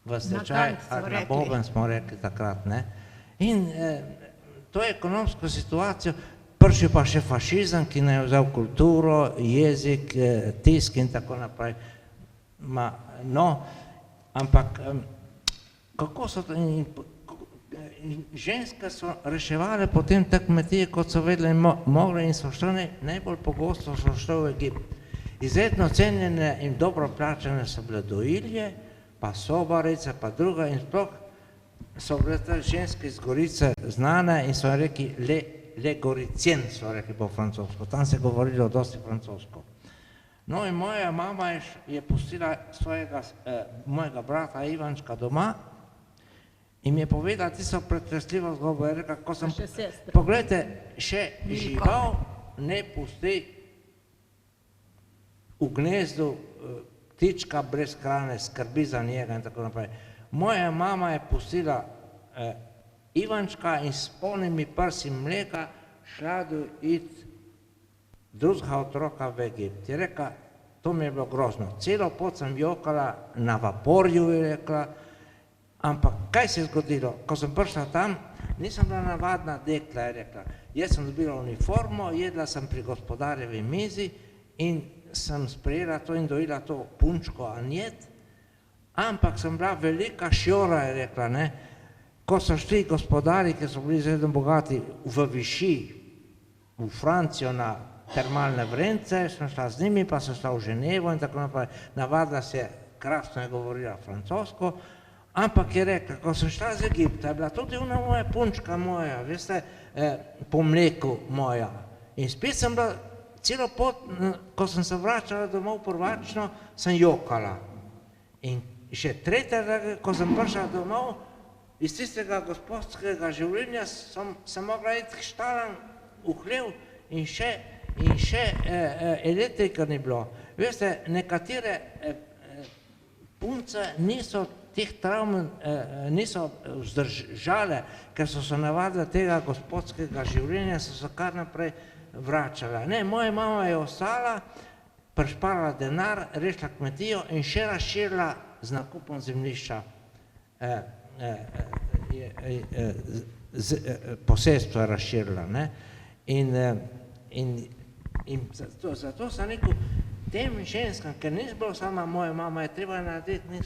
v stečaj, ali na boben smo rekli takrat, ne. In to ekonomsko situacijo, prišel pa še fašizem, ki nam je vzel kulturo, jezik, tisk in tako naprej. No, ampak kako so to, ženske so reševale potem te kmetije, kot so vedele mogle in so šle, najbolj pogosto so šle v Egipt. Izredno cenjene in dobro plačane so bile dojilje, pa sobarice, pa druga in sploh so bile te ženske iz Gorice znane in so rekli le Goricien, so rekli po francosko, tam se je govorilo dosti francosko. No in moja mama je pustila mojega brata Ivančka doma in mi je povedala tisto pretresljivo zgodbo, je rekla, ko sem, pogledajte, še žival ne pusti v gnezdu ptička brez hrane, skrbi za njega in tako naprej. Moja mama je pustila Ivančka in s polnimi prsi mleka šla do iti drugega otroka v Egipt. Je rekla, to mi je bilo grozno. Celo pot sem jokala, na vaporju je rekla, ampak kaj se je zgodilo? Ko sem prišla tam, nisem bila navadna dekla, je rekla. Jaz sem dobila uniformo, jedla sem pri gospodarjevi mizi in sem sprejela to in dojela to punčko Anjet, ampak sem bila velika šjora, je rekla, ne. Ko so šli gospodari, ki so bili izredno bogati, v Vichy, v Francijo na termalne vrence, sem šla z njimi, pa sem šla v Ženevo in tako naprej. Navadila se, krasno je govorila francosko, ampak je rekla, ko sem šla z Egipta, je bila tudi ona moja punčka moja, veste, po mleku moja. In spet sem bila celo pot, ko sem se vračala domov prvačno, sem jokala. In še tretjega, ko sem prišla domov, iz tistega gospodskega življenja sem mogla iti k štalam v hlev in še elektrika ni bilo. Veste, nekatere punce niso teh travm niso vzdržale, ker so se navadile tega gospodskega življenja, so se kar naprej vračala. Ne, moja mama je ostala, prišparala denar, rešila kmetijo in še razširila z nakupom zemljišča posestvo je razširila. In zato sem rekel, tem ženskam, ker ni bilo sama moja mama, je treba narediti nek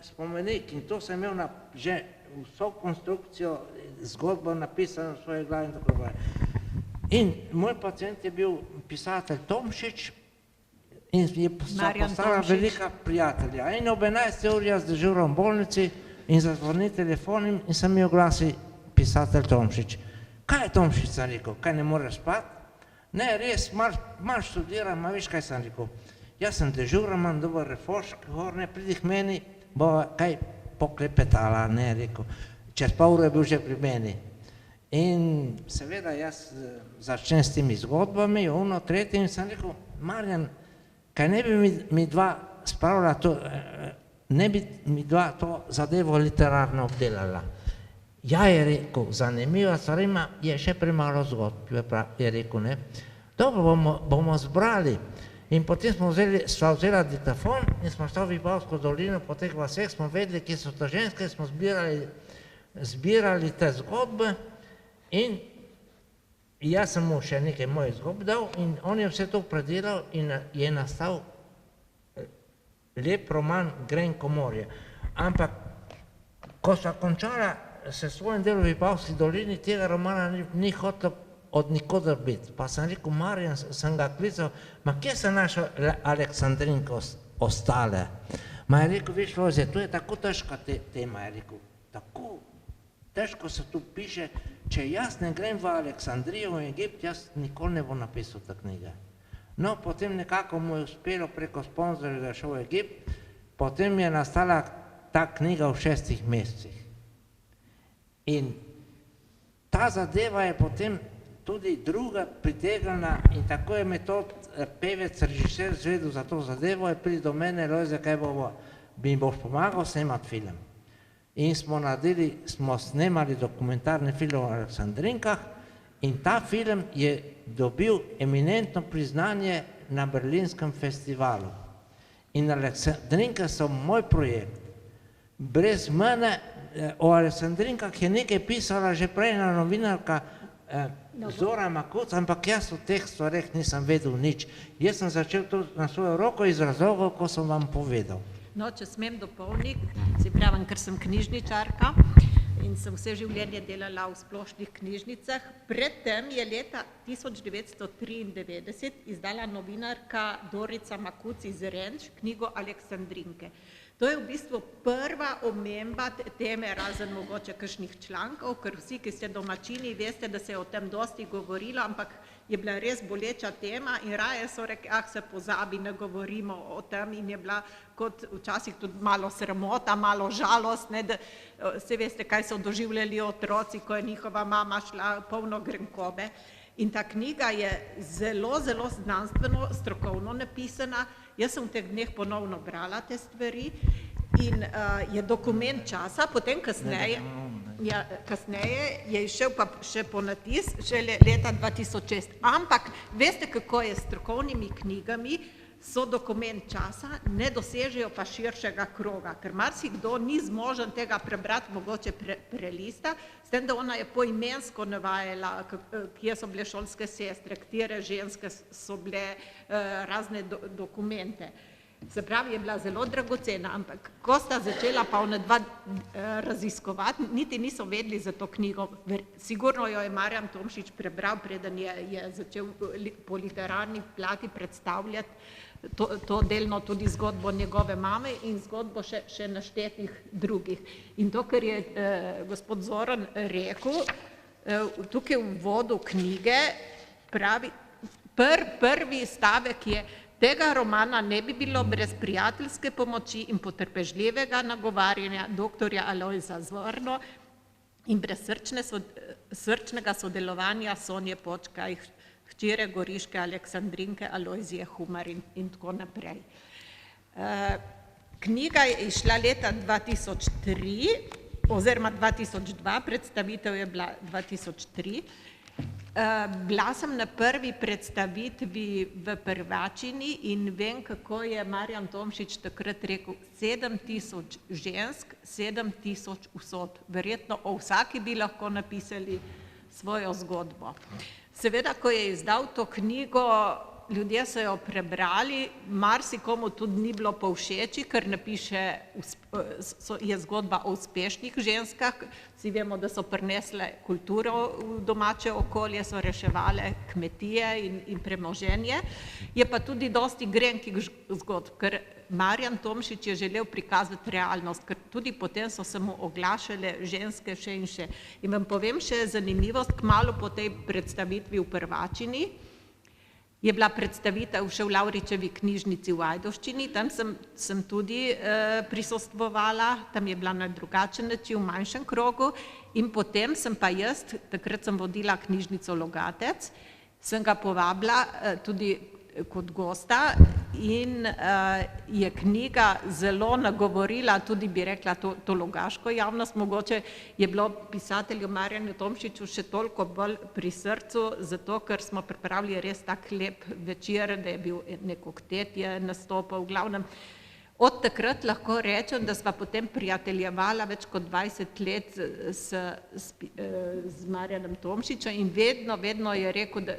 spomenik in to sem imel že vso konstrukcijo, zgodbo napisano v svoji glavi in tako naprej. In moj pacient je bil pisatelj Tomšič in je postala velika prijatelja. In ob 11. uri jaz dežuram v bolnici in zazvoni telefon in se mi oglasi pisatelj Tomšič. Kaj je Tomšič, sem rekel, kaj ne moreš spati? Ne, res, malo študiram, a veš, kaj sem rekel. Jaz sem dežuran, imam dober refošk, ne pridi k meni, bova kaj poklepetala, ne, rekel. Čez pol ure je bil že pri meni. In seveda jaz začnem s temi zgodbami, ono, tretjim, sem rekel, Marjan, kaj ne bi mi dva spravila to, ne bi mi dva to zadevo literarno obdelala. Ja, je rekel, zanimiva stvar ima, je še premalo zgodb, je rekel, ne. Dobro, bomo zbrali. In potem sva vzela diktafon in smo šla v Vipavsko dolino, po teh vaseh smo vedeli, kje so te ženske, smo zbirali te zgodbe in jaz sem mu še nekaj mojih zgodb dal in on je vse to predelal in je nastal lep roman Grenko morje. Ampak, ko sva končala s svojim delom v Vipavski dolini, tega romana ni hotel od nikoder biti. Pa sem rekel, Marjan, sem ga klical, ma kje so naše Aleksandrinke ostale? Ma je rekel, veš, Lojze, to je tako težka tema, je rekel, tako težko se tu piše, če jaz ne grem v Aleksandrijo, v Egipt, jaz nikoli ne bom napisal te knjige. No, potem nekako mu je uspelo preko sponzorja, da je šel v Egipt, potem je nastala ta knjiga v 6 mesecih. In ta zadeva je potem tudi druga pritegnila in tako je Metod pevec, režiser zvedel za to zadevo, je pridi do mene, Lojze, kaj mi boš pomagal snemati film. In smo snemali dokumentarni film o Aleksandrinkah in ta film je dobil eminentno priznanje na Berlinskem festivalu. In Aleksandrinke so moj projekt. Brez mene o Aleksandrinkah je nekaj pisala že prejna novinarka Zora Makuc, ampak jaz o teh stvareh nisem vedel nič. Jaz sem začel to na svojo roko iz razlogov, ko sem vam povedal. No, če smem dopolniti, se pravim, ker sem knjižničarka in sem vse življenje delala v splošnih knjižnicah. Predtem je leta 1993 izdala novinarka Dorica Makuc iz Renč knjigo Aleksandrinke. To je v bistvu prva omemba teme, razen mogoče kakšnih člankov, ker vsi, ki ste domačini, veste, da se je o tem dosti govorilo, ampak je bila res boleča tema in raje so rekli, se pozabi, ne govorimo o tem in je bila kot včasih tudi malo sramota, malo žalost, ne, da se veste, kaj so doživljali otroci, ko je njihova mama šla polno grenkobe. In ta knjiga je zelo, zelo znanstveno, strokovno napisana. Jaz sem v teh dneh ponovno brala te stvari in je dokument časa, potem kasneje je išel pa še po natis, šele leta 2006. Ampak veste, kako je s strokovnimi knjigami, so dokument časa, ne dosežejo pa širšega kroga, ker marsikdo ni zmožen tega prebrati, mogoče prelista, s tem, da ona je poimensko navajala, kje so bile šolske sestre, katere ženske so bile razne dokumente. Se pravi, je bila zelo dragocena, ampak ko sta začela pa ona dva raziskovati, niti niso vedeli za to knjigo. Sigurno jo je Marjan Tomšič prebral, preden je začel po literarni plati predstavljati to delno tudi zgodbo njegove mame in zgodbo še naštetih drugih. In to, kar je gospod Zoran rekel, tukaj v uvodu knjige pravi, prvi stavek je, tega romana ne bi bilo brez prijateljske pomoči in potrpežljivega nagovarjanja doktorja Alojza Zorno in brez srčnega sodelovanja Sonje Počkaj, hčere goriške Aleksandrinke Alojzije Humar in tako naprej. Knjiga je išla leta 2003 oziroma 2002, predstavitev je bila 2003. Bila sem na prvi predstavitvi v Prvačini in vem, kako je Marjan Tomšič takrat rekel, 7000 žensk, 7000 usod. Verjetno o vsaki bi lahko napisali svojo zgodbo. Seveda, ko je izdal to knjigo, ljudje so jo prebrali, marsikomu tudi ni bilo povšeči, ker je zgodba o uspešnih ženskah. Vsi vemo, da so prinesle kulturo v domače okolje, so reševale kmetije in premoženje. Je pa tudi dosti grenkih zgodb, ker Marjan Tomšič je želel prikazati realnost, ker tudi potem so se mu oglašale ženske še in še. In vam povem še zanimivost, kmalu po tej predstavitvi v Prvačini je bila predstavitev še v Lavričevi knjižnici v Ajdovščini, tam sem tudi prisostvovala, tam je bila na drugačen način, v manjšem krogu in potem sem pa jaz, takrat sem vodila knjižnico Logatec, sem ga povabila tudi kot gosta in je knjiga zelo nagovorila, tudi bi rekla to logaško javnost, mogoče je bilo pisatelju Marjanu Tomšiču še toliko bolj pri srcu, zato ker smo pripravili res tak lep večer, da je bil nek oktet je nastopil, v glavnem. Od takrat lahko rečem, da sva potem prijateljevala več kot 20 let z Marjanom Tomšičem in vedno je rekel, da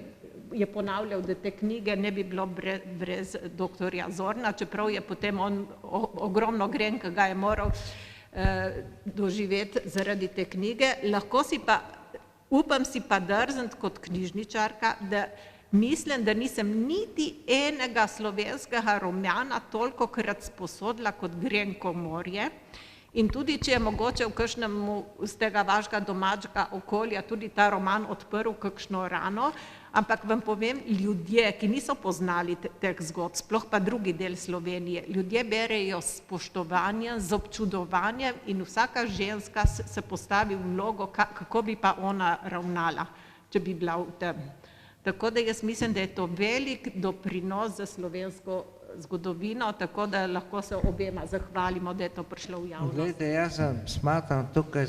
je ponavljal, da te knjige ne bi bilo brez doktorja Zorna, čeprav je potem on ogromno gren, ki ga je moral doživeti zaradi te knjige. Lahko si pa, upam si pa drzniti kot knjižničarka, da mislim, da nisem niti enega slovenskega romana tolikokrat sposodila kot Grenko morje. In tudi, če je mogoče v kakšnem z tega vašega domačega okolja tudi ta roman odprl kakšno rano, ampak vam povem, ljudje, ki niso poznali teh zgodb, sploh pa drugi del Slovenije, ljudje berejo s spoštovanjem, z občudovanjem in vsaka ženska se postavi v vlogo, kako bi pa ona ravnala, če bi bila v tem. Tako da jaz mislim, da je to velik doprinos za slovensko zgodovino, tako da lahko se obema zahvalimo, da je to prišlo v javnost. Glejte, jaz smatram tukaj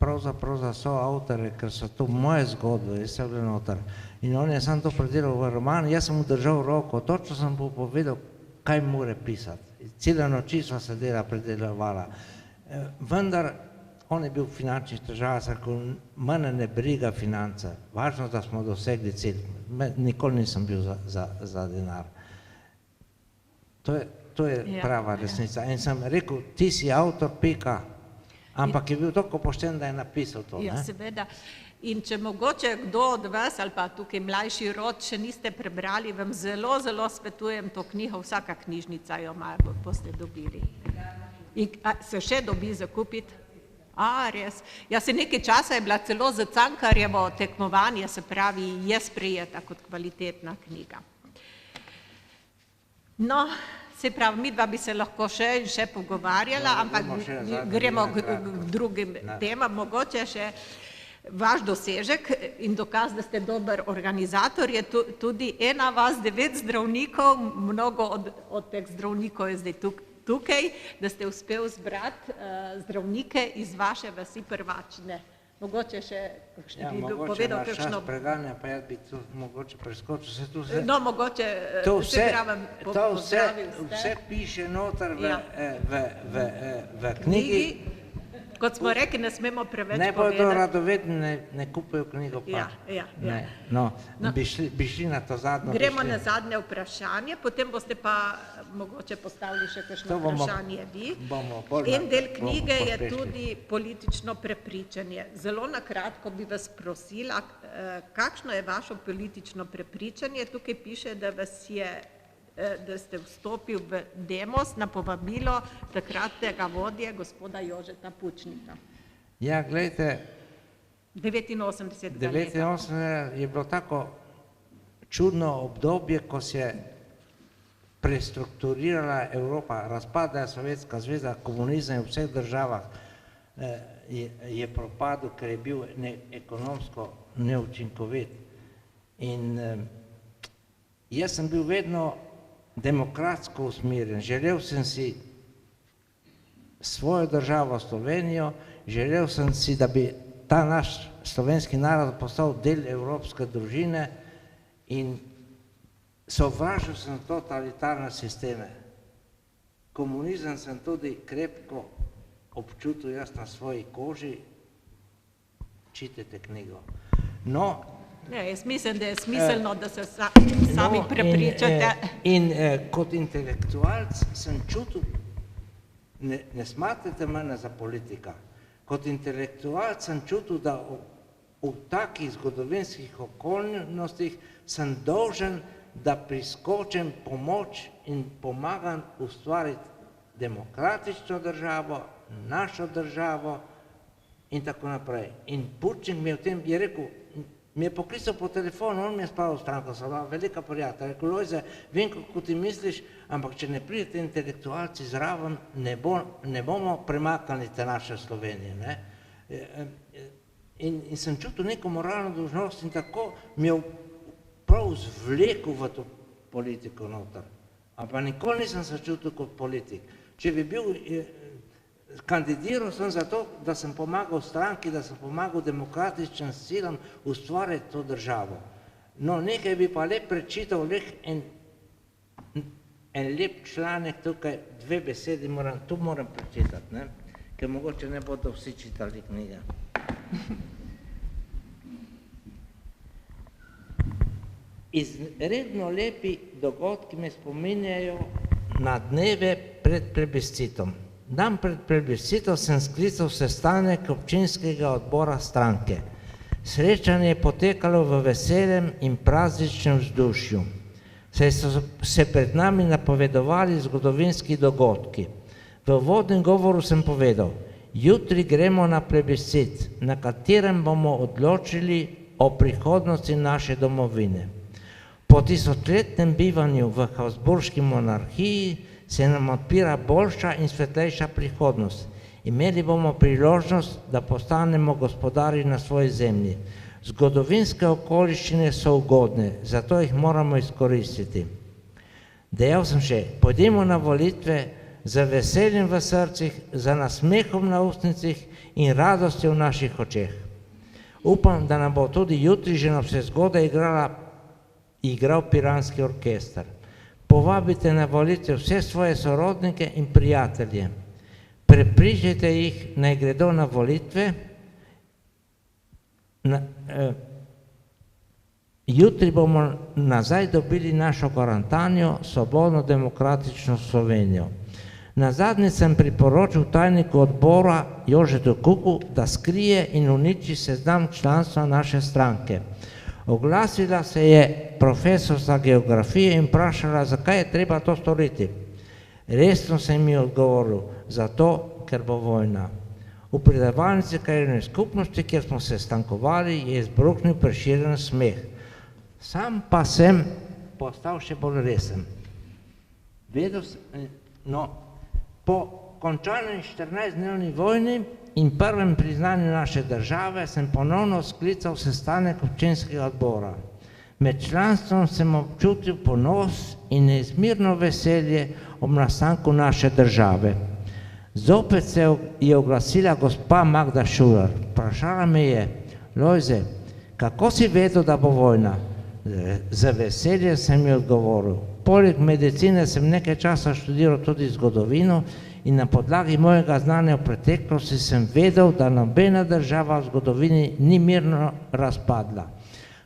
pravzaprav za soavtore, ker so to moje zgodbe, jaz sem bil noter. In on je sam to predelal v roman, jaz sem mu držal roko, točno sem mu povedal, kaj mora pisati. Cele noči sva se dela predelovala. Vendar on je bil v finančnih težavah, rekel, mene ne briga finance, važno, da smo dosegli cilj. Nikoli nisem bil za denar. To je prava resnica. In sem rekel, ti si avtor, pika, ampak je bil tako pošten, da je napisal to. Ja, seveda. In če mogoče kdo od vas ali pa tukaj mlajši rod še niste prebrali, vam zelo svetujem to knjigo, vsaka knjižnica jo ima, boste dobili. In se še dobi zakupiti? Res. Ja, se nekaj časa je bila celo za Cankarjevo tekmovanje, se pravi, je sprejeta kot kvalitetna knjiga. No, se pravi, midva bi se lahko še pogovarjala, ampak gremo k drugim temam, mogoče še vaš dosežek in dokaz, da ste dober organizator, je tudi ena vas 9 zdravnikov, mnogo od teh zdravnikov je zdaj tukaj, da ste uspel zbrati zdravnike iz vaše vasi Prvačne. Mogoče še bi povedal kakšno... Mogoče naš čas preganja, pa jaz bi tu mogoče preskočil se tu vse. No, mogoče se pravim pozdravil ste. Vse piše noter v knjigi. Kot smo rekli, ne smemo preveč povedati. Ne bodo radovedni, ne kupujo knjigo pa. No, bi šli na to zadnjo. Gremo na zadnje vprašanje, potem boste pa mogoče postavili še kakšno vprašanje vi. En del knjige je tudi politično prepričanje. Zelo na kratko bi vas prosila, kakšno je vaše politično prepričanje? Tukaj piše, da ste vstopil v Demos na povabilo takratnega vodje, gospoda Jožeta Pučnika. Ja, gledajte, 89. leta. 89 je bilo tako čudno obdobje, ko se je prestrukturirala Evropa, razpada Sovjetska zveza, komunizem v vseh državah je propadel, ker je bil ekonomsko neučinkovit. In jaz sem bil vedno demokratsko usmerjen, želel sem si svojo državo Slovenijo, želel sem si, da bi ta naš slovenski narod postal del evropske družine in sovražil sem totalitarne sisteme. Komunizem sem tudi krepko občutil jaz na svoji koži, čitajte knjigo. No, jaz mislim, da je smiselno, da se sami prepričate. In kot intelektualc sem čutil, ne smatrate mene za politika, kot intelektualc sem čutil, da v takih zgodovinskih okolnostih sem dolžen, da priskočim pomoč in pomagam ustvariti demokratično državo, našo državo in tako naprej. In Pučnik mi je v tem je rekel, mi je poklical po telefonu, on mi je spravil v stranko, so bila velika prijatelja. Rekel, Lojze, vem, kako ti misliš, ampak če ne pridete intelektualci zraven, ne bomo premaknili te naše Slovenije. In sem čutil neko moralno dolžnost in tako mi je prav zvlekel v to politiko noter. ampak nikoli nisem se čutil kot politik. Če bi bil, kandidiral sem zato, da sem pomagal stranki, da sem pomagal demokratičnim silam ustvariti to državo. No, nekaj bi pa lep prečital, en lep članek tukaj, 2 besedi tu moram prečitati, ne? Ker mogoče ne bodo vsi čitali knjige. Izredno lepi dogodki me spominjajo na dneve pred plebiscitom. Dan pred plebiscitom sem sklical sestanek občinskega odbora stranke. Srečanje je potekalo v veselem in prazničnem vzdušju. Saj so se pred nami napovedovali zgodovinski dogodki. V uvodnem govoru sem povedal, jutri gremo na plebiscit, na katerem bomo odločili o prihodnosti naše domovine. Po tisočletnem bivanju v Habsburški monarhiji se nam odpira boljša in svetlejša prihodnost. Imeli bomo priložnost, da postanemo gospodari na svoji zemlji. Zgodovinske okoliščine so ugodne, zato jih moramo izkoristiti. Dejal sem še, pojdimo na volitve z veseljem v srcih, z nasmehom na ustnicah in radostjo v naših očeh. Upam, da nam bo tudi jutri že navsezgodaj igral piranski orkester. Povabite na volitve vse svoje sorodnike in prijatelje. Prepričajte jih, naj gredo na volitve. Jutri bomo nazaj dobili našo garantanjo, svobodno demokratično Slovenijo. Nazadnje sem priporočil tajniku odbora Jožetu Kuku, da skrije in uniči seznam članstva naše stranke. Oglasila se je profesorka geografije in vprašala, zakaj je treba to storiti. Resno sem ji odgovoril, zato, ker bo vojna. V predavalnici krajevne skupnosti, kjer smo se stankovali, je izbruhnil preširjen smeh. Sam pa sem postal še bolj resen. Po končani 14-dnevni vojni in prvem priznanju naše države sem ponovno sklical sestanek občinskega odbora. Med članstvom sem občutil ponos in neizmerno veselje ob nastanku naše države. Zopet se je oglasila gospa Magda Šuler. Vprašala me je, Lojze, kako si vedel, da bo vojna? Z veseljem sem ji odgovoril. Poleg medicine sem nekaj časa študiral tudi zgodovino in na podlagi mojega znanja v preteklosti sem vedel, da nobena država v zgodovini ni mirno razpadla.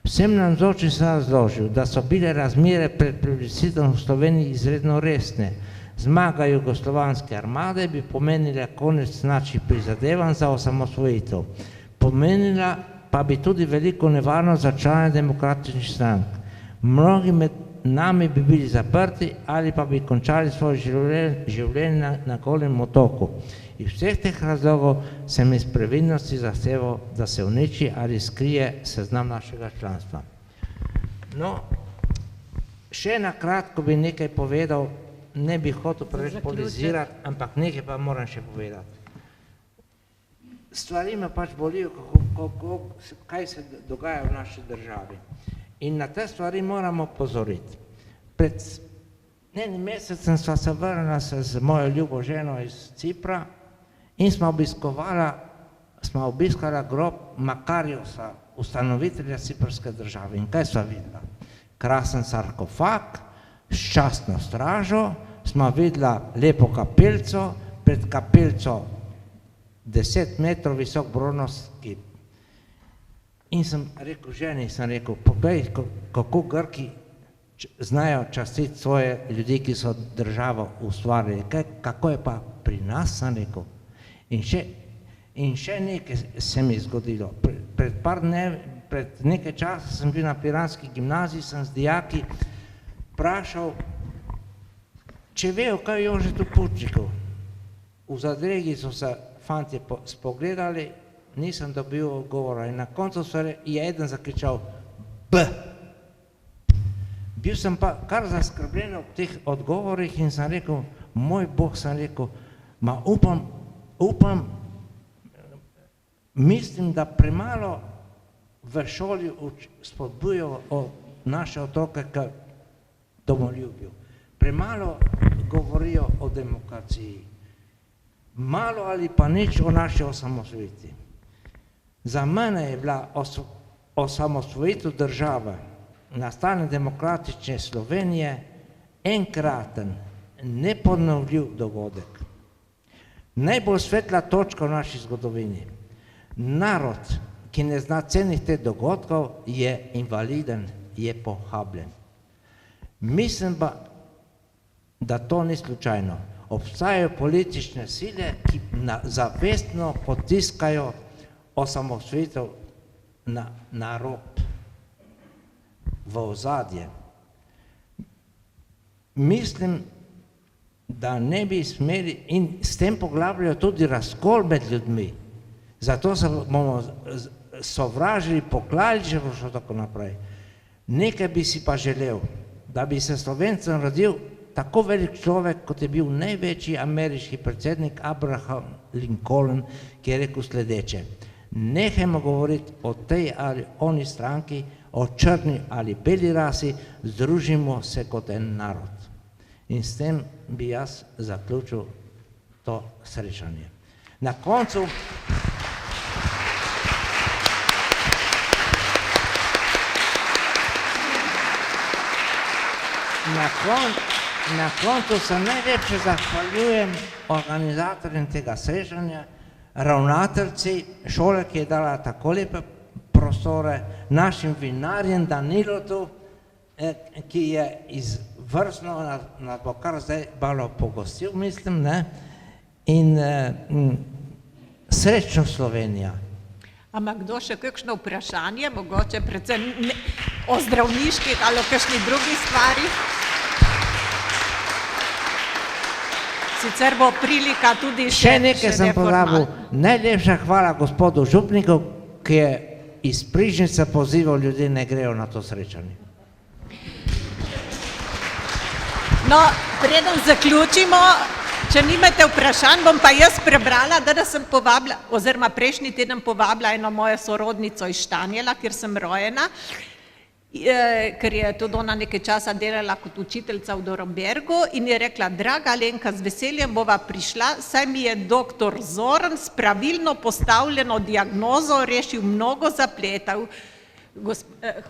Vsem navzočim sem razložil, da so bile razmere pred plebiscitom v Sloveniji izredno resne. Zmaga jugoslovanske armade bi pomenila konec naših prizadevanj za osamosvojitev. Pomenila pa bi tudi veliko nevarnost za člane demokratičnih strank. Mnogi med nami bi bili zaprti ali pa bi končali svoje življenje na Golem otoku. Iz vseh teh razlogov sem iz previdnosti zahteval, da se uniči ali skrije seznam našega članstva. No, še na kratko bi nekaj povedal, ne bi hotel preveč politizirati, ampak nekaj pa moram še povedati. Stvari me pač bolijo, kaj se dogaja v naši državi. In na te stvari moramo pozoriti. Pred enim mesecem sva se vrnila z mojo ljubo ženo iz Cipra in smo obiskala grob Makariosa, ustanovitelja ciprske države. In kaj sva videla? Krasen sarkofag, s častno stražo, smo videla lepo kapelco, pred kapelco 10 metrov visok bronast kip. In sem rekel ženi, poglej, kako Grki znajo častiti svoje ljudi, ki so državo ustvarili. Kako je pa pri nas, sem rekel. In še nekaj se mi zgodilo. Pred nekaj časa sem bil na piranski gimnaziji, sem z dijaki vprašal, če vejo, kaj je Jožetu Pučniku. V zadregi so se fantje spogledali, nisem dobil odgovora in na koncu je eden zakričal B. Bil sem pa kar zaskrbljen ob teh odgovorih in sem rekel, moj Bog, sem rekel, mislim, da premalo v šoli spodbujajo naše otroke k domoljubju. premalo govorijo o demokraciji. Malo ali pa nič o naši osamosvojitvi. Za mene je bila osamosvojitev države, nastane demokratične Slovenije, enkraten, neponovljiv dogodek. Najbolj svetla točka v naši zgodovini. Narod, ki ne zna ceniti teh dogodkov, je invaliden, je pohabljen. Mislim pa, da to ni slučajno. Obstajajo politične sile, ki zavestno potiskajo osamosvojitev na rob, v ozadje. Mislim, da ne bi smeli in s tem poglabljajo tudi razkol med ljudmi. Zato se bomo sovražili, poklali, če bo šlo tako naprej. Nekaj bi si pa želel, da bi se Slovencem rodil tako velik človek, kot je bil največji ameriški predsednik Abraham Lincoln, ki je rekel sledeče: nehajmo govoriti o tej ali oni stranki, o črni ali beli rasi, združimo se kot en narod. In s tem bi jaz zaključil to srečanje. Na koncu se najlepše zahvaljujem organizatorjem tega srečanja, ravnateljici šole, ki je dala tako lepe prostore, našim vinarjem Danilotu, ki je izvrstno nas bo kar zdaj malo pogostil, mislim, ne? In srečno Slovenija. Ama kdo še kakšno vprašanje, mogoče predvsem o zdravniških ali o kakšni drugi stvari? Sicer bo prilika tudi še nekaj sem pozabil. Najlepša hvala gospodu župniku, ki je iz Prižnice pozival ljudi, ne grejo na to srečanje. No, preden zaključimo, če nimate vprašanj, bom pa jaz prebrala, da sem povabila, oziroma prejšnji teden povabila eno mojo sorodnico iz Štanjela, kjer sem rojena, ker je tudi ona nekaj časa delala kot učiteljica v Dornbergu in je rekla: draga Alenka, z veseljem bova prišla, saj mi je doktor Zoran s pravilno postavljeno diagnozo rešil mnogo zapletov.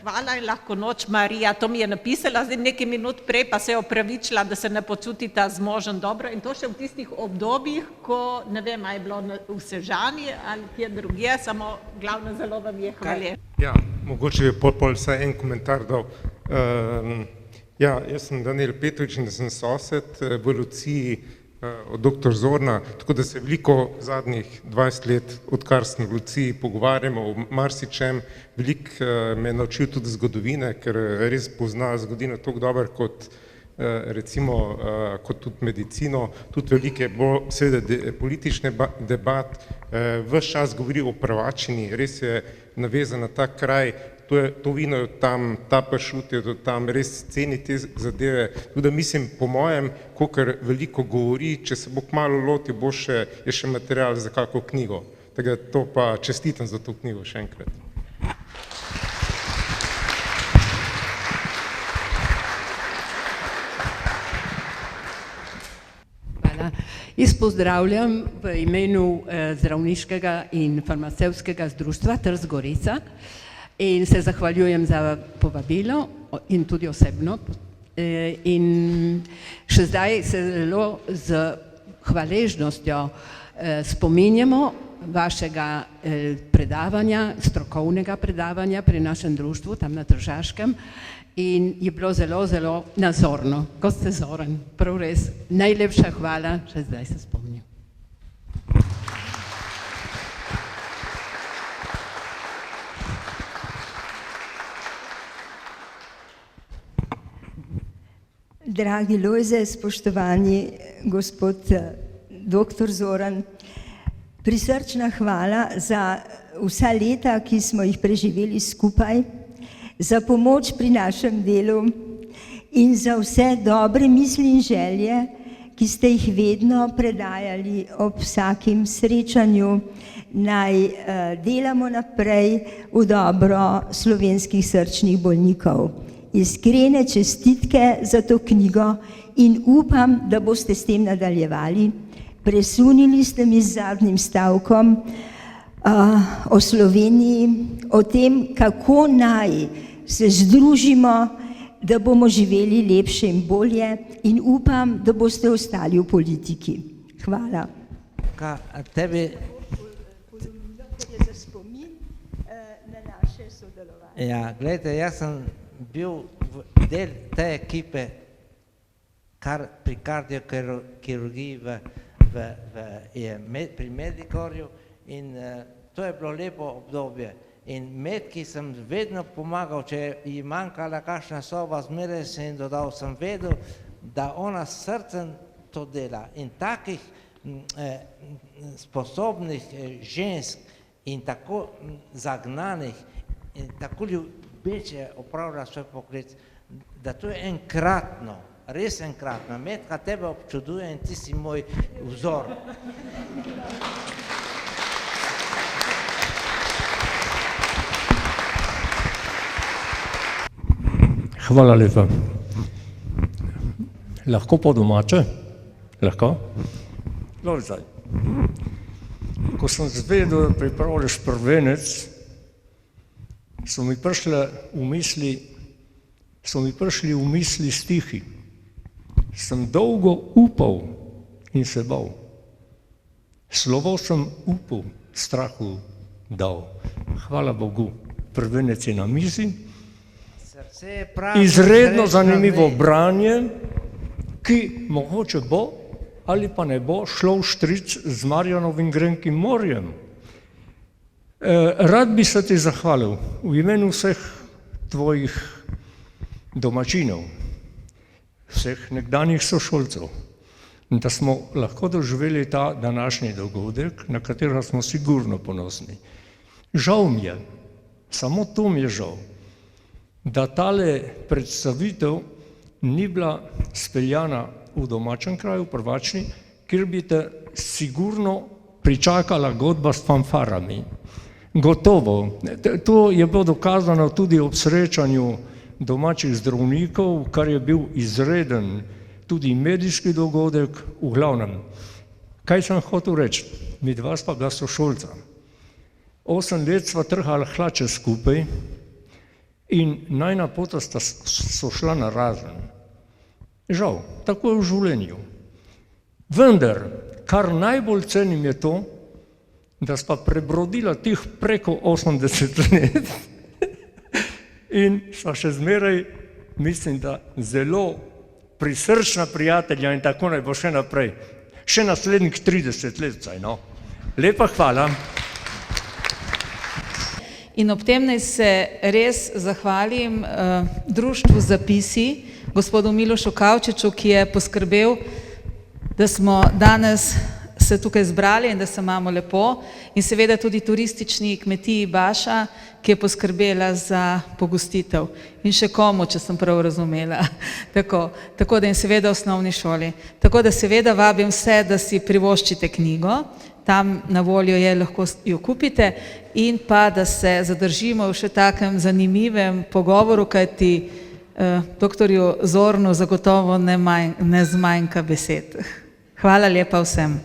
Hvala in lahko noč, Marija, to mi je napisala zdaj nekaj minut prej, pa se je opravičila, da se ne počutita zmožen dobro, in to še v tistih obdobjih, ko, ne vem, a je bilo v Sežani ali kje drugje, samo glavno zelo vam je hvaležna. Ja, mogoče bi pol vsaj en komentar dal. Ja, jaz sem Danijel Petrovič in sem sosed v Luciji od dr. Zorna, tako da se veliko zadnjih 20 let, odkar sem v Luciji, pogovarjamo o marsičem. Veliko me je naučil tudi zgodovine, ker res pozna zgodovino toliko dobro kot recimo kot tudi medicino. Tudi veliko je bilo seveda politične debat, ves čas govori o prvačini, res je navezan na ta kraj. To vino je tam, ta pršut je tam, res ceni te zadeve. Tudi mislim, po mojem, kakor veliko govori, če se bo kmalu loti, je še material za kako knjigo. Tako da to pa čestitam za to knjigo še enkrat. Hvala. Jaz pozdravljam v imenu zdravniškega in farmacevtskega društva Trst Gorica in se zahvaljujem za povabilo in tudi osebno. In še zdaj se zelo z hvaležnostjo spominjamo vašega predavanja, strokovnega predavanja pri našem društvu, tam na Tržaškem, in je bilo zelo, zelo nazorno, kot ste Zoran, prav res. Najlepša hvala, še zdaj se spomnim. Dragi Lojze, spoštovani gospod dr. Zoran, prisrčna hvala za vsa leta, ki smo jih preživeli skupaj, za pomoč pri našem delu in za vse dobre misli in želje, ki ste jih vedno predajali ob vsakem srečanju. Naj delamo naprej v dobro slovenskih srčnih bolnikov. Iskrene čestitke za to knjigo in upam, da boste s tem nadaljevali. Presunili ste mi z zadnjim stavkom o Sloveniji, o tem, kako naj se združimo, da bomo živeli lepše in bolje, in upam, da boste ostali v politiki. Hvala. Tebi, Za spomin na naše sodelovanje. ja, gledajte, jaz sem bil del te ekipe pri kardiokirurgiji pri Medikorju in to je bilo lepo obdobje. In Metki sem vedno pomagal, če ji manjkala kakšna soba, zmeraj sem jim dodal, sem vedel, da ona s srcem to dela. In takih sposobnih žensk in tako zagnanih in tako ljubeče opravlja svoj poklic, da to je enkratno, res enkratno. Metka tebe občuduje in ti si moj vzor. Hvala lepa. Lahko po domače? Lahko? Dobro zdaj. Ko sem zvedel, da pripravljaš prvenec, so mi prišli v misli stihi. Sem dolgo upal in se bal. Slovo sem upal, strahu dal. Hvala Bogu, prvenec je na mizi. Izredno zanimivo branje, ki mogoče bo ali pa ne bo šlo v štric z Marjanovim grenkim morjem. Rad bi se ti zahvalil v imenu vseh tvojih domačinov, vseh nekdanjih sošolcev, da smo lahko doživeli ta današnji dogodek, na katerega smo sigurno ponosni. Žal mi je, samo to mi je žal, da tale predstavitev ni bila speljana v domačem kraju, v Prvačni, kjer bi te sigurno pričakala godba s fanfarami. Gotovo. To je bilo dokazano tudi ob srečanju domačih zdravnikov, kar je bil izreden tudi medijski dogodek, v glavnem. Kaj sem hotel reči? Mi dva sta bila sošolca. 8 let sva trhala hlače skupaj in najina pota so šla na razen. Žal, tako je v življenju. Vendar, kar najbolj cenim je to, da sta prebrodila tih preko 80 let in sva še zmeraj, mislim, da zelo prisrčna prijatelja in tako naj bo še naprej. Še naslednjih 30 let, saj no. Lepa hvala. In ob tem naj se res zahvalim društvu Zapisi, gospodu Milošu Kavčiču, ki je poskrbel, da smo danes se tukaj zbrali in da se imamo lepo, in seveda tudi turistični kmetiji Baša, ki je poskrbela za pogostitev. In še komu, če sem prav razumela. Tako da in seveda osnovni šoli. Tako da seveda vabim vse, da si privoščite knjigo, tam na voljo je, lahko jo kupite, in pa da se zadržimo v še takem zanimivem pogovoru, kajti doktorju Zornu zagotovo ne zmanjka besed. Hvala lepa vsem.